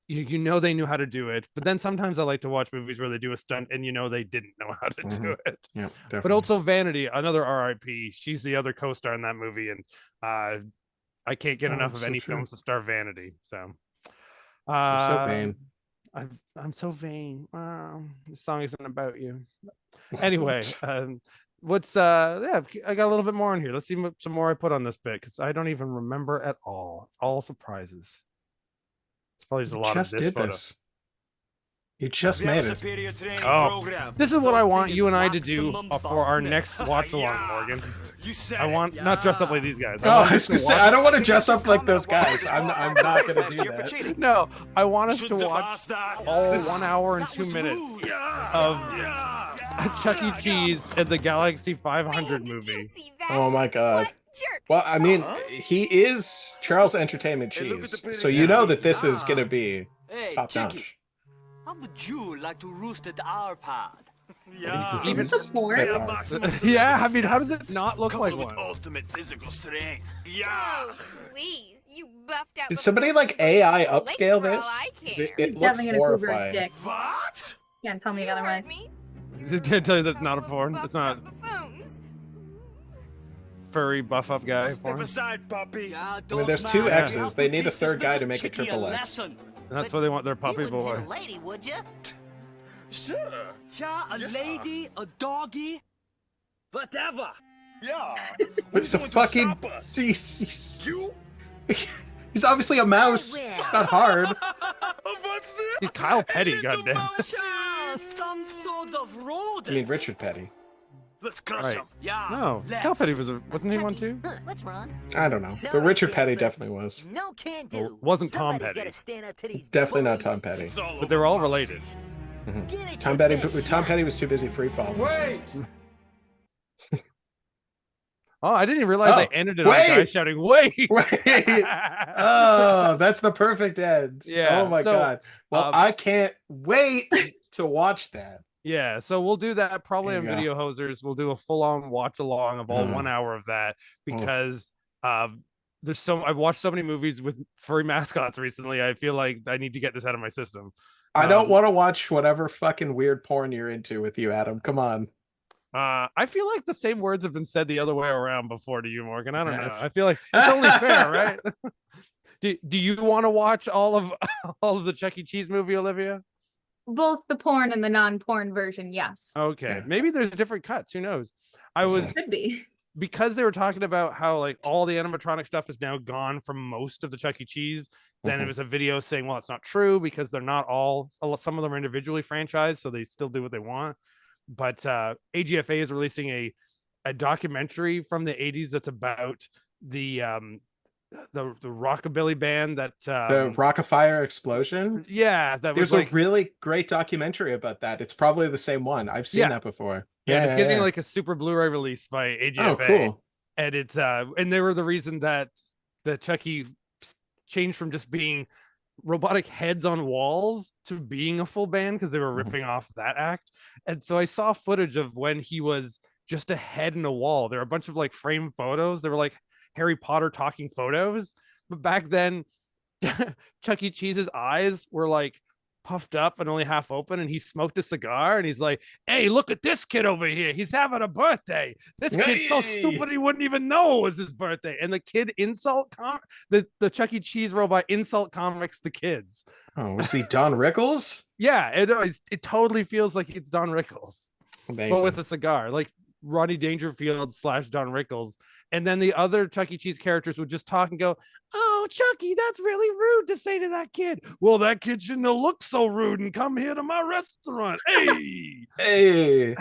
You know they knew how to do it, but then sometimes I like to watch movies where they do a stunt and they didn't know how to do it. Yeah, definitely. But also Vanity, another R.I.P. She's the other co-star in that movie, and I can't get enough of any films to star Vanity. So, I'm so vain. I'm so vain. This song isn't about you. Anyway, what's I got a little bit more in here. Let's see what some more I put on this bit because I don't even remember at all. It's all surprises. It's probably just a lot of this photo. You just made it. Oh, this is what I want you and I to do for our next watch along, Morgan. I want not dress up like these guys. I don't want to dress up like those guys. I'm not going to do that. No, I want us to watch all 1 hour and 2 minutes of Chuck E. Cheese and the Galaxy 500 movie. Oh my god. Well, I mean, he is Charles Entertainment Cheese, so you know that this is going to be top notch. How would you like to roost at our pod? Yeah, even yeah. I mean, how does it not look like one? Ultimate physical strength. Yeah. Oh, please, you buffed out. Did somebody like AI upscale this? It looks horrifying. What? Can't tell me the other way. Can't tell you that's not a porn. It's not furry buff up guy. Step aside, puppy. I mean, there's two X's. They need a third guy to make it triple X. That's why they want their puppy boy. A lady, would you? Sure. Yeah, a lady, a doggy, whatever. Yeah. It's a fucking. He's obviously a mouse. It's not hard. What's this? He's Kyle Petty, goddamn. Some sort of rodent. I mean, Richard Petty. Let's crush him. Yeah. No, Kyle Petty wasn't he one too? Let's run. I don't know, but Richard Petty definitely was. No can do. Well, wasn't Tom Petty? Definitely not Tom Petty. But they were all related. Tom Petty was too busy free falling. Wait. Oh, I didn't even realize I ended it on a guy shouting, "Wait!" Oh, that's the perfect end. Yeah. Oh my god. Well, I can't wait to watch that. Yeah, so we'll do that probably on Video Hosers. We'll do a full-on watch along of all 1 hour of that because I've watched so many movies with furry mascots recently. I feel like I need to get this out of my system. I don't want to watch whatever fucking weird porn you're into with you, Adam. Come on. I feel like the same words have been said the other way around before to you, Morgan. I don't know. I feel like it's only fair, right? Do you want to watch all of the Chuck E. Cheese movie, Olivia? Both the porn and the non-porn version, yes. Okay, maybe there's different cuts. Who knows? Could be because they were talking about how like all the animatronic stuff is now gone from most of the Chuck E. Cheese. Then it was a video saying, well, it's not true because they're not all. Some of them are individually franchised, so they still do what they want. But AGFA is releasing a documentary from the 80s that's about the rockabilly band that the Rockafire Explosion. Yeah, there's a really great documentary about that. It's probably the same one. I've seen that before. Yeah, it's getting like a super Blu-ray release by AGFA. Oh, cool. And it's and they were the reason that the Chucky changed from just being robotic heads on walls to being a full band because they were ripping off that act. And so I saw footage of when he was just a head in a wall. There were a bunch of like framed photos. They were like Harry Potter talking photos, but back then Chuck E. Cheese's eyes were like puffed up and only half open, and he smoked a cigar, and he's like, "Hey, look at this kid over here. He's having a birthday. This kid's so stupid he wouldn't even know it was his birthday." And the kid the Chuck E. Cheese robot insult comics the kids. Oh, was he Don Rickles? Yeah, it totally feels like it's Don Rickles, but with a cigar, like Rodney Dangerfield / Don Rickles. And then the other Chuck E. Cheese characters would just talk and go, "Oh, Chucky, that's really rude to say to that kid." "Well, that kid shouldn't have looked so rude and come here to my restaurant." Hey, hey,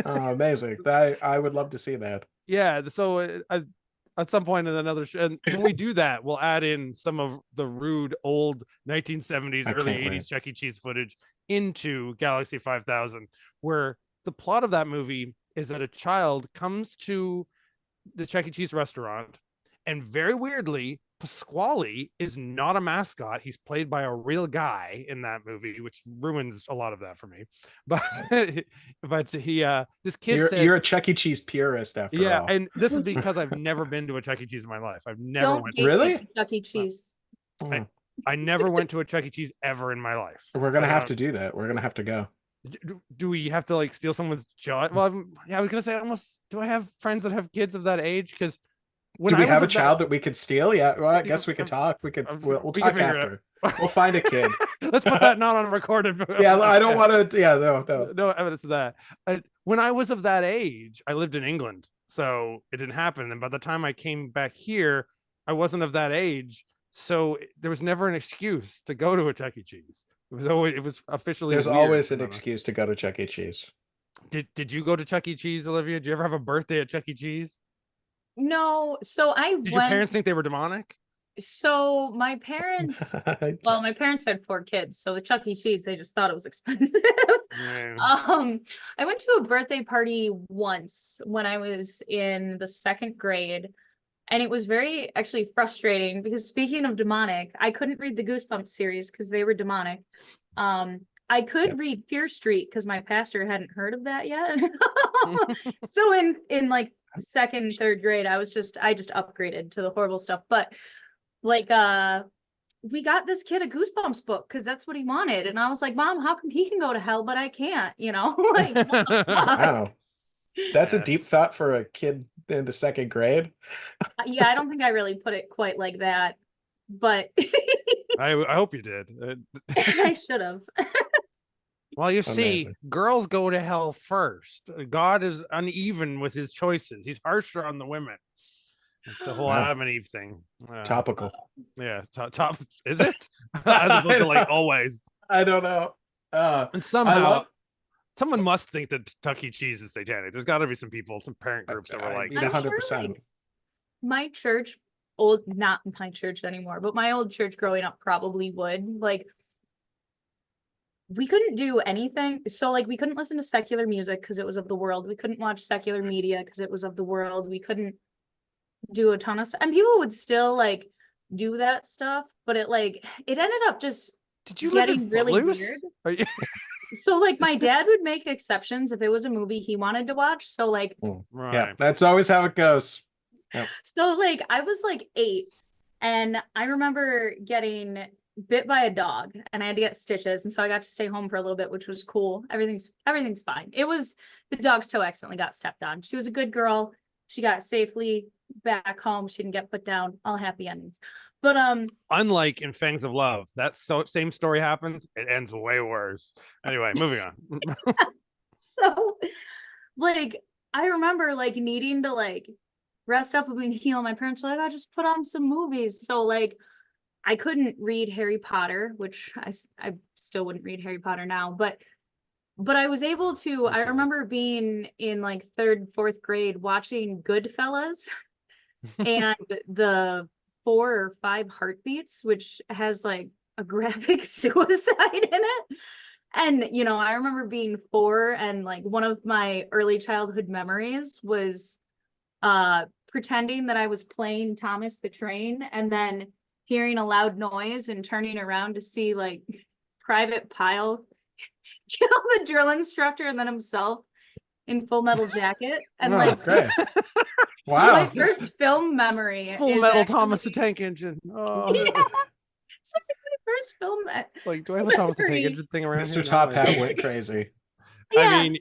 oh, amazing! I would love to see that. Yeah, so at some point in another show, and when we do that, we'll add in some of the rude old 1970s, early 80s Chuck E. Cheese footage into Galaxy 5000, where the plot of that movie is that a child comes to the Chuck E. Cheese restaurant, and very weirdly, Pasquale is not a mascot. He's played by a real guy in that movie, which ruins a lot of that for me. But this kid says, "You're a Chuck E. Cheese purist after all." Yeah, and this is because I've never been to a Chuck E. Cheese in my life. I've never went to really Chuck E. Cheese. I never went to a Chuck E. Cheese ever in my life. We're gonna have to do that. We're gonna have to go. Do we have to like steal someone's jaw? Well, I was gonna say, almost. Do I have friends that have kids of that age? Because do we have a child that we could steal? Yeah, well, I guess we could talk. We'll talk after. We'll find a kid. Let's put that not on recorded. Yeah, I don't want to. Yeah, no evidence of that. When I was of that age, I lived in England, so it didn't happen. And by the time I came back here, I wasn't of that age, so there was never an excuse to go to a Chuck E. Cheese. It was officially. There's always an excuse to go to Chuck E. Cheese. Did you go to Chuck E. Cheese, Olivia? Did you ever have a birthday at Chuck E. Cheese? No. So Did your parents think they were demonic? So my parents, my parents had 4 kids, so the Chuck E. Cheese, they just thought it was expensive. I went to a birthday party once when I was in the 2nd grade. And it was very actually frustrating because, speaking of demonic, I couldn't read the Goosebumps series because they were demonic. I could read Fear Street because my pastor hadn't heard of that yet. So in like 2nd, 3rd grade, I just upgraded to the horrible stuff. But like we got this kid a Goosebumps book because that's what he wanted, and I was like, "Mom, how come he can go to hell but I can't?" You know, like wow. That's a deep thought for a kid in the 2nd grade. Yeah, I don't think I really put it quite like that, but I hope you did. I should have. Well, you see, girls go to hell first. God is uneven with his choices. He's harsher on the women. It's a whole Adam and Eve thing. Topical. Yeah, top is it? As opposed to like always. I don't know. And somehow someone must think that Chuck E. Cheese is satanic. There's got to be some people, some parent groups that were like, 100%. My church, not my church anymore, but my old church growing up probably would. Like, we couldn't do anything. So, like, we couldn't listen to secular music because it was of the world. We couldn't watch secular media because it was of the world. We couldn't do a ton of stuff. And people would still, like, do that stuff, but it ended up just getting really weird. So like my dad would make exceptions if it was a movie he wanted to watch. So like, yeah, that's always how it goes. Yep. So like I was like 8 and I remember getting bit by a dog and I had to get stitches. And so I got to stay home for a little bit, which was cool. Everything's fine. It was the dog's toe accidentally got stepped on. She was a good girl. She got safely back home. She didn't get put down. All happy endings. But unlike in Fangs of Love, that same story happens, it ends way worse. Anyway, moving on. So like I remember like needing to like rest up and heal. My parents were like, "I just put on some movies." So like I couldn't read Harry Potter, which I still wouldn't read Harry Potter now, but I was able to. I remember being in like 3rd, 4th grade watching Goodfellas and the 4 or 5 Heartbeats, which has like a graphic suicide in it. And you know, I remember being 4 and like one of my early childhood memories was pretending that I was playing Thomas the Train and then hearing a loud noise and turning around to see like Private Pyle kill the drill instructor and then himself in Full Metal Jacket. And wow, my first film memory Full Metal Thomas the Tank Engine. Oh. Yeah. So my first film. It's like, do I have a Thomas the Tank Engine thing around here? Mr. Top Hat went crazy. I mean,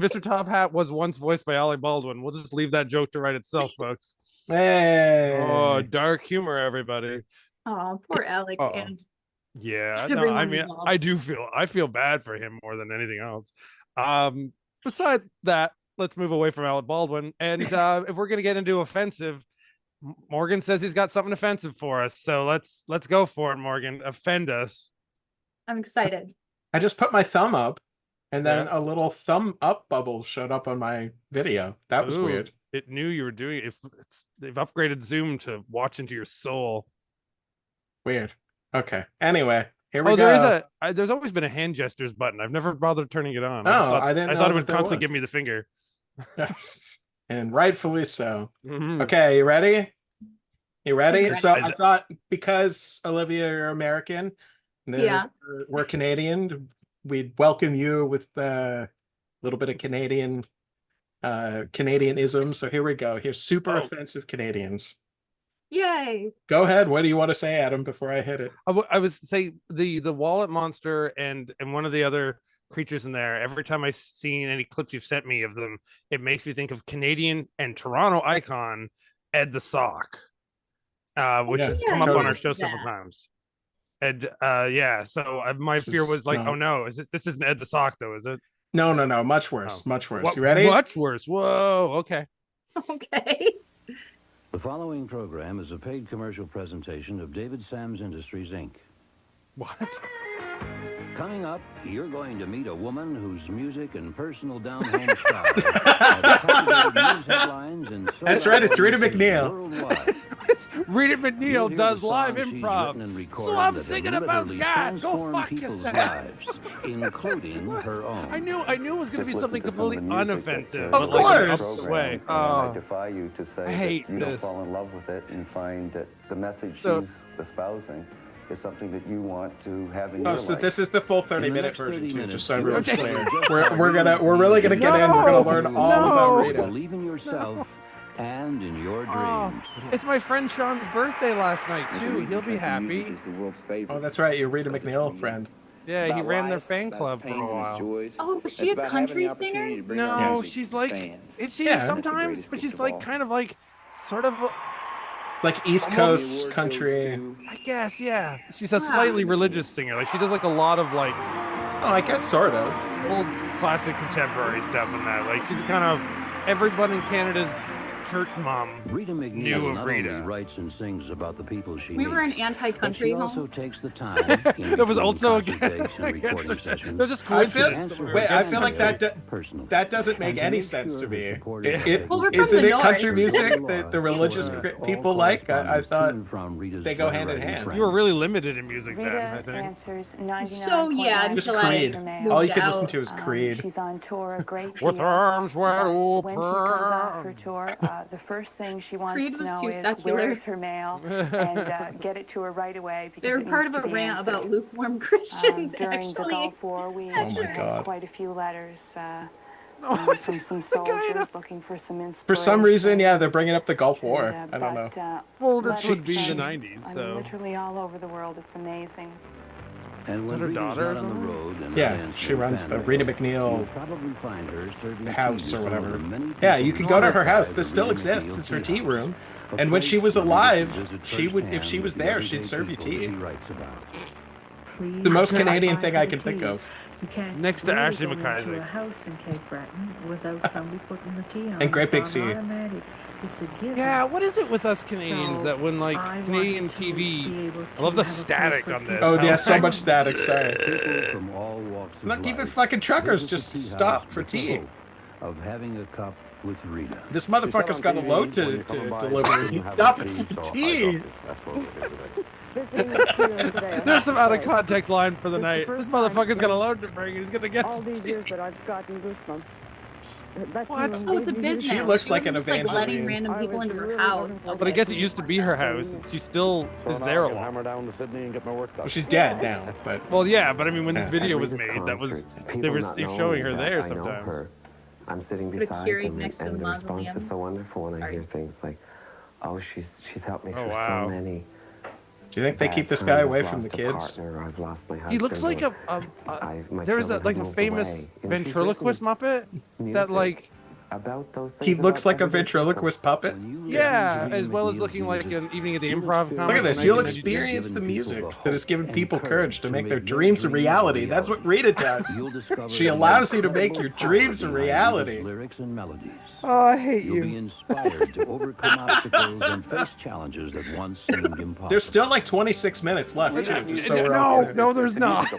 Mr. Top Hat was once voiced by Alec Baldwin. We'll just leave that joke to write itself, folks. Hey. Oh, dark humor, everybody. Oh, poor Alec. Oh. And Yeah, no, everyone I mean, involved. I feel bad for him more than anything else. Beside that, let's move away from Alec Baldwin. And if we're gonna get into offensive, Morgan says he's got something offensive for us. So let's go for it, Morgan. Offend us. I'm excited. I just put my thumb up, and then a little thumb up bubble showed up on my video. That was weird. It knew you were doing it. They've upgraded Zoom to watch into your soul. Weird. Okay. Anyway, here we go. There's always been a hand gestures button. I've never bothered turning it on. I didn't. I thought it would constantly give me the finger. And rightfully so. Mm-hmm. Okay, you ready? You ready? Okay. So I thought because Olivia, you're American, Yeah. we're Canadian, we'd welcome you with a little bit of Canadianism. So here we go. Here's super offensive Canadians. Yay. Go ahead. What do you want to say, Adam, before I hit it? I was say the wallet monster and one of the other creatures in there. Every time I seen any clips you've sent me of them, it makes me think of Canadian and Toronto icon Ed the Sock, which has come up on our show several times. And so my fear was like, oh no, this isn't Ed the Sock though, is it? No, much worse. Much worse. You ready? Much worse. Whoa. Okay. Okay. The following program is a paid commercial presentation of David Sam's Industries, Inc. What? Coming up, you're going to meet a woman whose music and personal down-home style have captivated news headlines and That's right, it's Rita McNeil. Rita McNeil does live improv. So I'm singing about God. Go fuck yourself. Including her own. I knew it was going to be something completely unoffensive. Of course. Way. I defy you to say I hate that you this. don't fall in love with it and find that the message she's espousing is something that you want to have in your life. So this is the full 30-minute version too, just so everyone's clear. We're really gonna get in. We're gonna learn all about Rita. Believe in yourself and in your dreams. It's my friend Sean's birthday last night too. He'll be happy. Oh, that's right. You're Rita McNeil friend. Yeah, he ran their fan club for a while. Oh, was she a country singer? No, she's like, is she sometimes? But she's like kind of like sort of like East Coast country. I guess, yeah. She's a slightly religious singer. Like she does like a lot of like, I guess sort of old classic contemporary stuff and that. Like she's kind of everyone in Canada's church mom Rita knew McNeil of not Rita. only writes and sings about the people she We were an meets, anti-country but she also home. takes the time. That was also against they're just coincidence. I feel like that doesn't make any sense to me. Well, we're Isn't from it the north. country music that the religious people like? I thought they go hand in hand. You were really limited in music then, I think. Answers So yeah, Just until Creed. I All you moved could listen out. to is Creed. She's on tour a great With deal. arms wide When she comes off her open. tour, the first thing she wants Creed to was know too is secular. where's her mail and get it to her right away. Because They're it part needs of to a be rant answered. about lukewarm Christians. During the actually, Gulf War, we Oh my had God. quite a few letters Oh, from some soldiers looking for some inspiration. For some reason, yeah, they're bringing up the Gulf War. I don't know. Well, this would be letters the from, 90s, I so. mean, literally all over the world. It's amazing. And Is when that her Rita's daughter or not on the something? road and Yeah, not answering she runs the family Rita calls, McNeil you'll probably find her serving house tea or to some of whatever. the many Yeah, people you can who go to her occupy house. the This still Rita exists. McNeil It's her tea tea house. room. A And when place she was where Rita alive, visits she would, if firsthand she was the there, everyday she'd serve you people tea. she writes about. The most Canadian thing I can think of. You can't Next to really Ashley go into McIsaac. a house in Cape Breton without somebody putting the tea on. And Great Big It's Sea. automatic. It's a given. Yeah, what is it with us Canadians So, that when like I Canadian want to TV, be able I love to the have a static place on for this. Oh, How- yeah, so much static. Sorry. People from all walks of Look, even life fucking truckers visit just the tea stop house for with the tea. hope of having a cup with Rita. This motherfucker's got a load to deliver. He's stopping for tea. There's some out of context line for the night. This motherfucker's got a load to bring. He's gonna get all some these tea. years that I've gotten goosebumps. What? Oh, it's a business. She looks like an wasn't just, like letting Evangeline. random people into her house. But I guess it used to be her house, and she still is there a lot. Hammer down to Sydney and get my work done. Well, she's dead now, but Well, yeah, but I mean, when this Yeah. video was made, that was they were showing her there sometimes. I'm sitting Put a beside Keurig them, next to and the the response mausoleum. is so wonderful when I hear things like, "Oh, she's helped me Oh, through wow. so many Do you think they keep this guy away from the kids? He looks like there's like a famous ventriloquist Muppet that like. He looks like a ventriloquist puppet. Yeah, as well as looking like an Evening at the Improv. Look at this. You'll experience the music that has given people courage to make their dreams a reality. That's what Rita does. She allows you to make your dreams a reality. Oh, I hate you. You'll be inspired to overcome obstacles and face challenges that once seemed impossible. There's still like 26 minutes left, too. Just so we're no, there's not.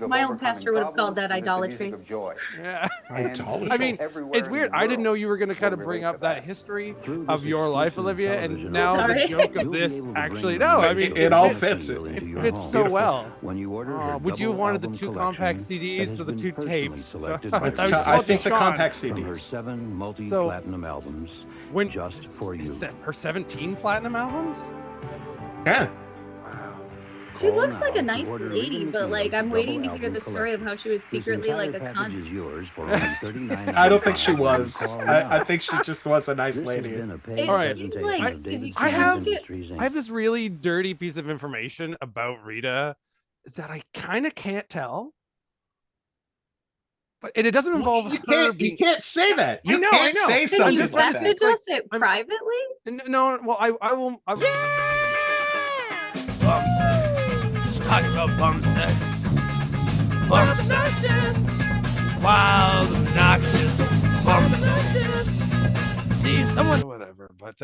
My old pastor would have called that idolatry. Yeah. Idolatry. I mean, it's weird. I didn't know you were going to kind of bring up that history of your life, Olivia, and now the joke of this actually. No, I mean, it all fits. It fits so well. Would you have wanted the 2 compact CDs or the 2 tapes? I think the compact CDs. 7 multi-platinum albums just for you. Her 17 platinum albums? Yeah. She looks like a nice lady, but like I'm waiting to hear the story of how she was secretly like a cunt. I don't think she was. I think she just was a nice lady. All right. I have this really dirty piece of information about Rita that I kind of can't tell. And it doesn't involve her being... You can't say that. You I can't know. say something like that. Can you message us it privately? No, well, I will... Bum sex. Let's talk about bum sex. Bum sex. Wild, obnoxious bum sex. See, someone... Whatever, but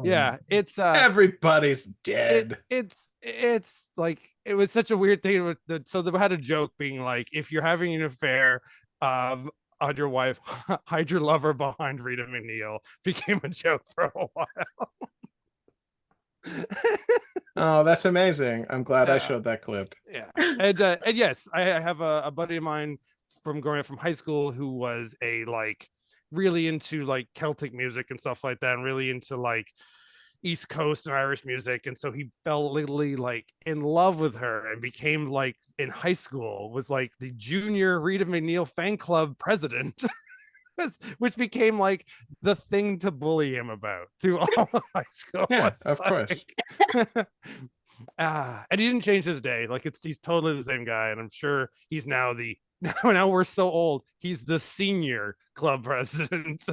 yeah, it's... Everybody's dead. It's like, it was such a weird thing. So they had a joke being like, if you're having an affair on your wife, hide your lover behind Rita McNeil, became a joke for a while. Oh, that's amazing. I'm glad I showed that clip. Yeah. And yes, I have a buddy of mine from growing up from high school who was really into like Celtic music and stuff like that, and really into like East Coast and Irish music, and so he fell literally like in love with her and became like in high school was like the junior Rita McNeil fan club president, which became like the thing to bully him about through all of high school. Yeah, of course. And he didn't change his day. Like he's totally the same guy, and I'm sure he's now now we're so old. He's the senior club president.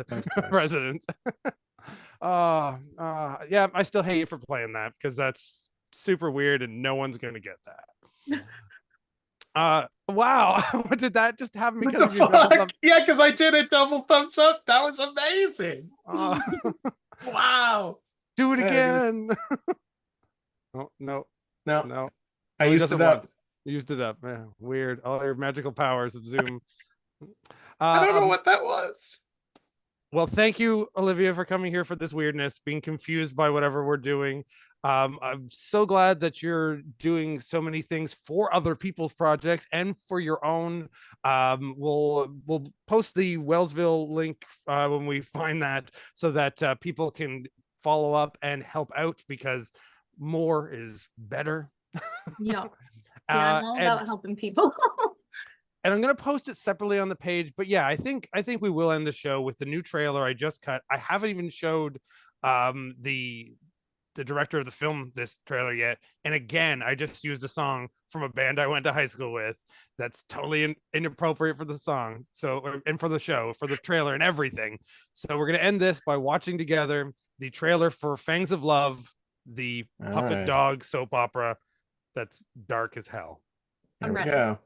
Yeah, I still hate you for playing that because that's super weird and no one's gonna get that. Wow. What did that just happen because of your double thumbs? Yeah, because I did a double thumbs up. That was amazing. Wow. Do it again. No. I used it up. You used it up. Yeah, weird. All your magical powers of Zoom. I don't know what that was. Well, thank you, Olivia, for coming here for this weirdness, being confused by whatever we're doing. I'm so glad that you're doing so many things for other people's projects and for your own. We'll post the Wellsville link when we find that, so that people can follow up and help out, because more is better. Yeah. I'm all about helping people. And I'm going to post it separately on the page. But yeah, I think we will end the show with the new trailer I just cut. I haven't even showed the director of the film this trailer yet. And again, I just used a song from a band I went to high school with that's totally inappropriate for the song. And for the show, for the trailer and everything. So we're going to end this by watching together the trailer for Fangs of Love, the puppet dog soap opera that's dark as hell. I'm ready. Yeah.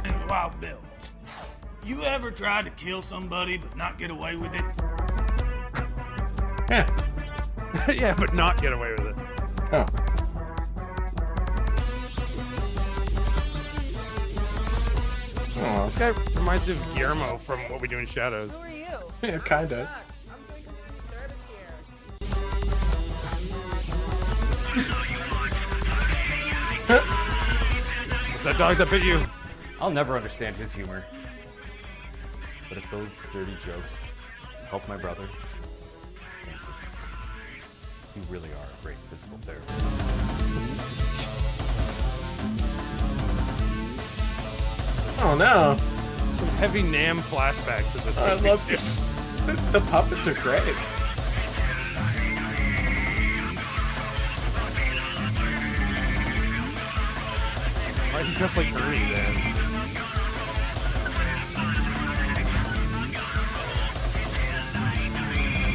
And Wild Bill, you ever tried to kill somebody but not get away with it? Yeah. Yeah, but not get away with it. Oh. Oh. This guy reminds me of Guillermo from What We Do in Shadows. Who are you? Yeah, kind of. It's that dog that bit you. I'll never understand his humor. But if those dirty jokes help my brother, thank you. You really are a great physical therapist. Oh no. Some heavy Nam flashbacks at this I movie. love this. The puppets are great. Oh, he's dressed like Ernie then.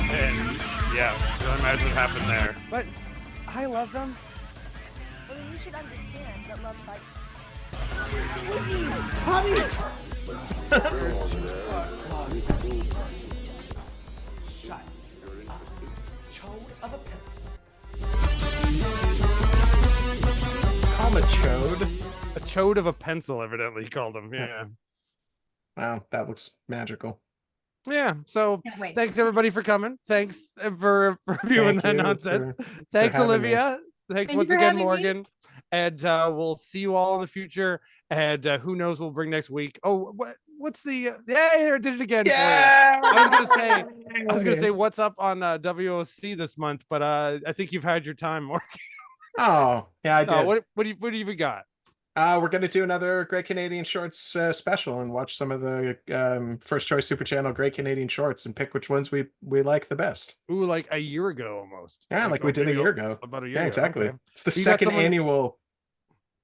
And yeah, you can imagine what happened there. But I love them. Well, then you should understand that love bites. Call him a chode. A chode of a pencil, evidently, he called him. Yeah. Wow, that looks magical. Yeah. So Can't wait. thanks everybody for coming. Thanks for reviewing Thank that you nonsense. for Thanks, having Olivia. Thanks Thank you once for again, having me. Morgan. And we'll see you all in the future. And who knows what we'll bring next week. Oh, what's the yeah, I did it again. Yeah! For you. I was gonna say what's up on WOC this month, but I think you've had your time, Morgan. Oh, yeah, I did. What do you even got? We're going to do another Great Canadian Shorts special and watch some of the First Choice Super Channel Great Canadian Shorts and pick which ones we like the best. Ooh, like a year ago almost. Yeah, like we did a year ago. About a year Yeah, ago. exactly. Okay. It's the So you got second annual.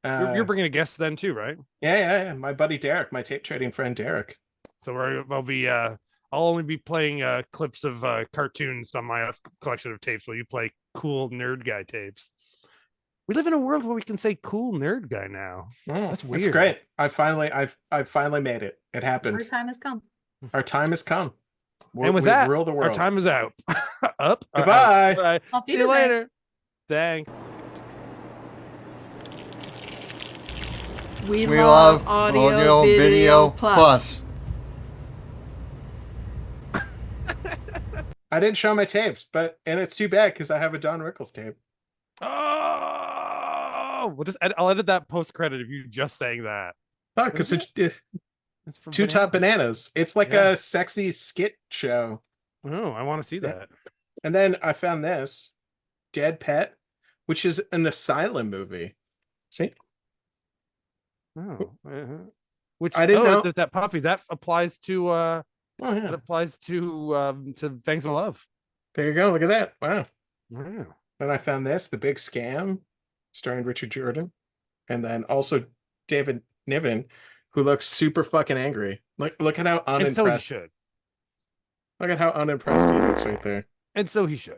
You're bringing a guest then too, right? Yeah. My buddy Derek, my tape trading friend Derek. So I'll only be playing clips of cartoons on my collection of tapes while you play cool nerd guy tapes. We live in a world where we can say cool nerd guy now. That's weird. It's great. I've finally made it. It happened. Our time has come. Our time has come. And with that, rule the world. our time is out. Up. Goodbye. Bye. I'll See you later. Thanks. We love Audio Video Plus. I didn't show my tapes, and it's too bad because I have a Don Rickles tape. Oh, I'll edit that post credit if you just saying that. Oh, because it's from Two Top Bananas. It's like a sexy skit show. Oh, I want to see that. And then I found this Dead Pet, which is an asylum movie. See? Oh, which I didn't know that puppy that applies to that applies to Fangs of Love. There you go. Look at that. Wow. Wow. Then I found this, The Big Scam, starring Richard Jordan, and then also David Niven, who looks super fucking angry. Look at how unimpressed. And so he should. Look at how unimpressed he looks right there. And so he should.